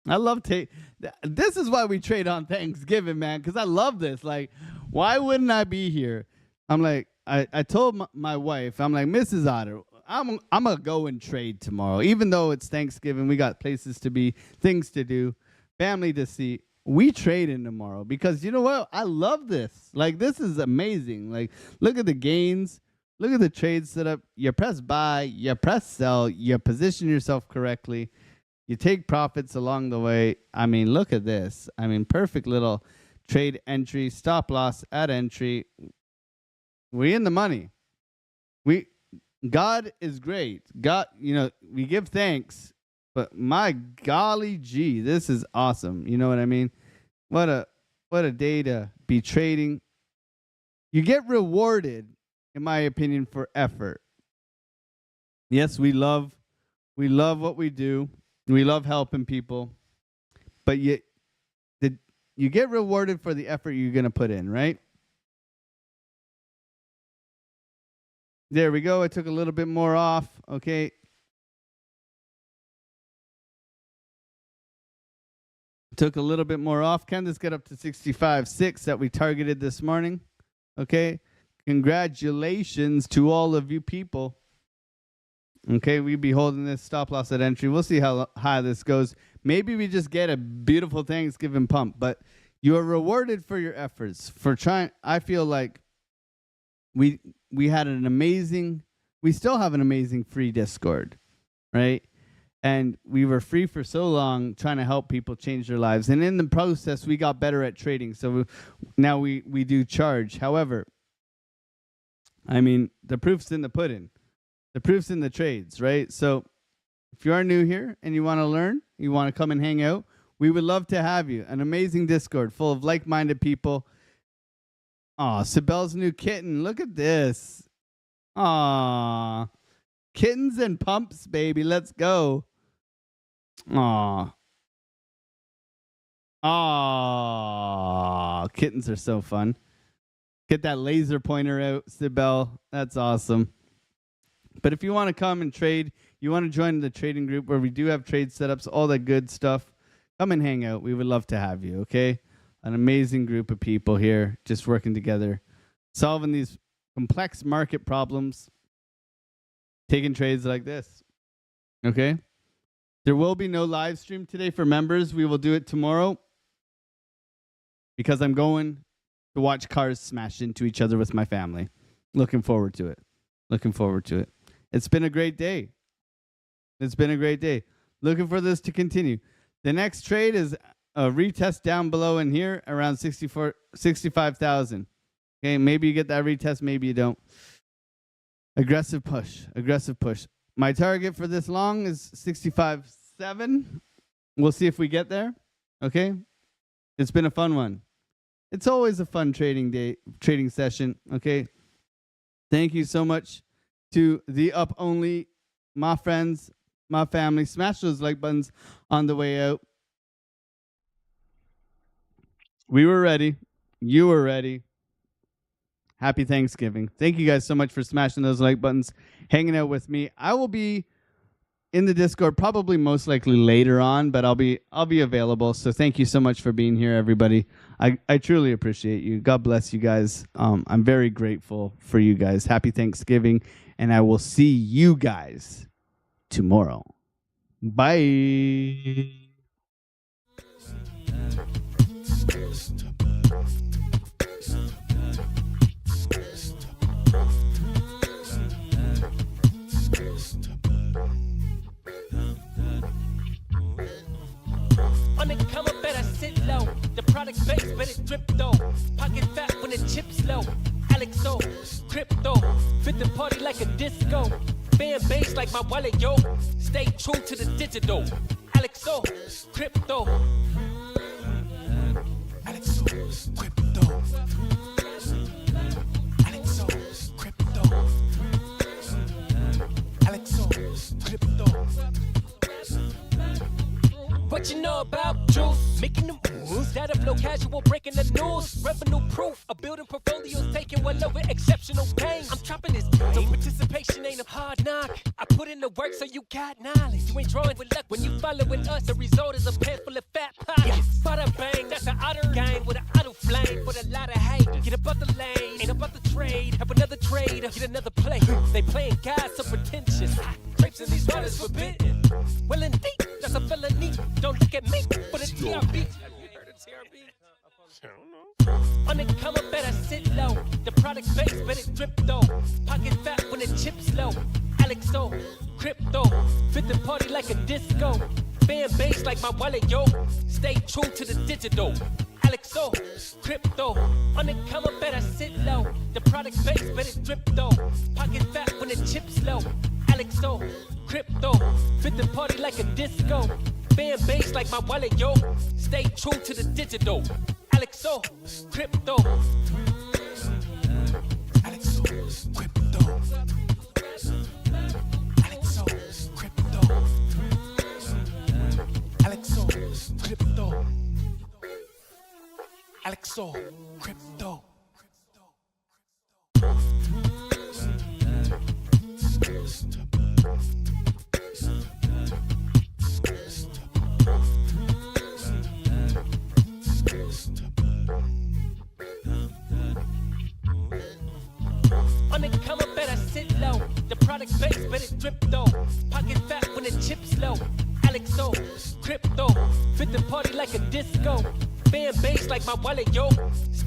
I love this is why we trade on Thanksgiving, man, because I love this. Like, why wouldn't I be here? I'm like, I told my wife, I'm like, Mrs. Otter, I'm going to go and trade tomorrow. Even though it's Thanksgiving, we got places to be, things to do, family to see. We trade in tomorrow because you know what? I love this. Like, this is amazing. Like, look at the gains. Look at the trade setup. You press buy, you press sell, you position yourself correctly. You take profits along the way. I mean, look at this. I mean, perfect little trade entry, stop loss at entry. We're in the money. God is great. God, we give thanks. But my golly gee, this is awesome. You know what I mean? What a day to be trading. You get rewarded, in my opinion, for effort. Yes, we love what we do. We love helping people. But you get rewarded for the effort you're going to put in, right? There we go. I took a little bit more off. Okay. Took a little bit more off. Can this get up to 65.6 that we targeted this morning? Okay. Congratulations to all of you people. Okay, we'll be holding this stop loss at entry. We'll see how high this goes. Maybe we just get a beautiful Thanksgiving pump, but you are rewarded for your efforts. For trying, I feel like we had we still have an amazing free Discord, right? And we were free for so long trying to help people change their lives. And in the process, we got better at trading. So now we do charge. However, I mean, the proof's in the pudding. The proof's in the trades, right? So if you are new here and you want to learn, you want to come and hang out, we would love to have you. An amazing Discord full of like-minded people. Aw, Sibel's new kitten. Look at this. Aw. Kittens and pumps, baby. Let's go. Aw. Aw. Kittens are so fun. Get that laser pointer out, Sibel. That's awesome. But if you want to come and trade, you want to join the trading group where we do have trade setups, all that good stuff, come and hang out. We would love to have you, okay? An amazing group of people here just working together, solving these complex market problems, taking trades like this, okay? There will be no live stream today for members. We will do it tomorrow because I'm going to watch cars smash into each other with my family. Looking forward to it. Looking forward to it. It's been a great day. It's been a great day. Looking for this to continue. The next trade is a retest down below in here around 65,000. Okay, maybe you get that retest, maybe you don't. Aggressive push. Aggressive push. My target for this long is 65.7. We'll see if we get there. Okay? It's been a fun one. It's always a fun trading session. Okay? Thank you so much to the up only, my friends, my family. Smash those like buttons on the way out. We were ready. You were ready. Happy Thanksgiving. Thank you guys so much for smashing those like buttons, hanging out with me. I will be in the Discord, probably most likely later on, but I'll be available. So thank you so much for being here, everybody. I truly appreciate you. God bless you guys. I'm very grateful for you guys. Happy Thanksgiving, and I will see you guys tomorrow. Bye. On the come up, better sit low. The product base, better drip though. Pocket fat when the chips low. Alexo, crypto, fit the party like a disco. Fan base like my wallet, yo. Stay true to the digital. Alexo, crypto. Alexo, crypto. Alexo, crypto. Alexo, crypto. What you know about juice? Making the moves that'll flow casual, breaking the news. Revenue proof, a building portfolios taking well over exceptional pain. I'm chopping this, so participation ain't a hard knock. I put in the work so you got knowledge. You ain't drawing with luck when you following us. The result is a pan full of fat pockets. Bada bang, that's an otter gang with an auto flame. With a lot of hate, get above the lane, ain't about the trade. Have another trade, get another play. They playing God so pretentious. Grapes in these waters forbidden. Well indeed, that's a felony. Don't look at me for the TRB. Have you heard of TRB? I don't know. On the come up, better sit low. The product base, better drip though. Pocket fat when the chips low. Alexo, crypto, fit the party like a disco. Fan base like my wallet, yo. Stay true to the digital. Alexo, crypto. On the come up, better sit low. The product base, better drip though. Pocket fat when the chips low. Alexo, crypto, fit the party like a disco. Fan base like my wallet, yo. Stay true to the digital. Alexo, crypto. Alexo, crypto. Alexo, crypto. Alexo, crypto. Alexo, crypto. On the come up, better sit low. The product base, better drip though. Pocket fat when the chips low. Alexo, crypto, fit the party like a disco. Fan base like my wallet, yo. Stay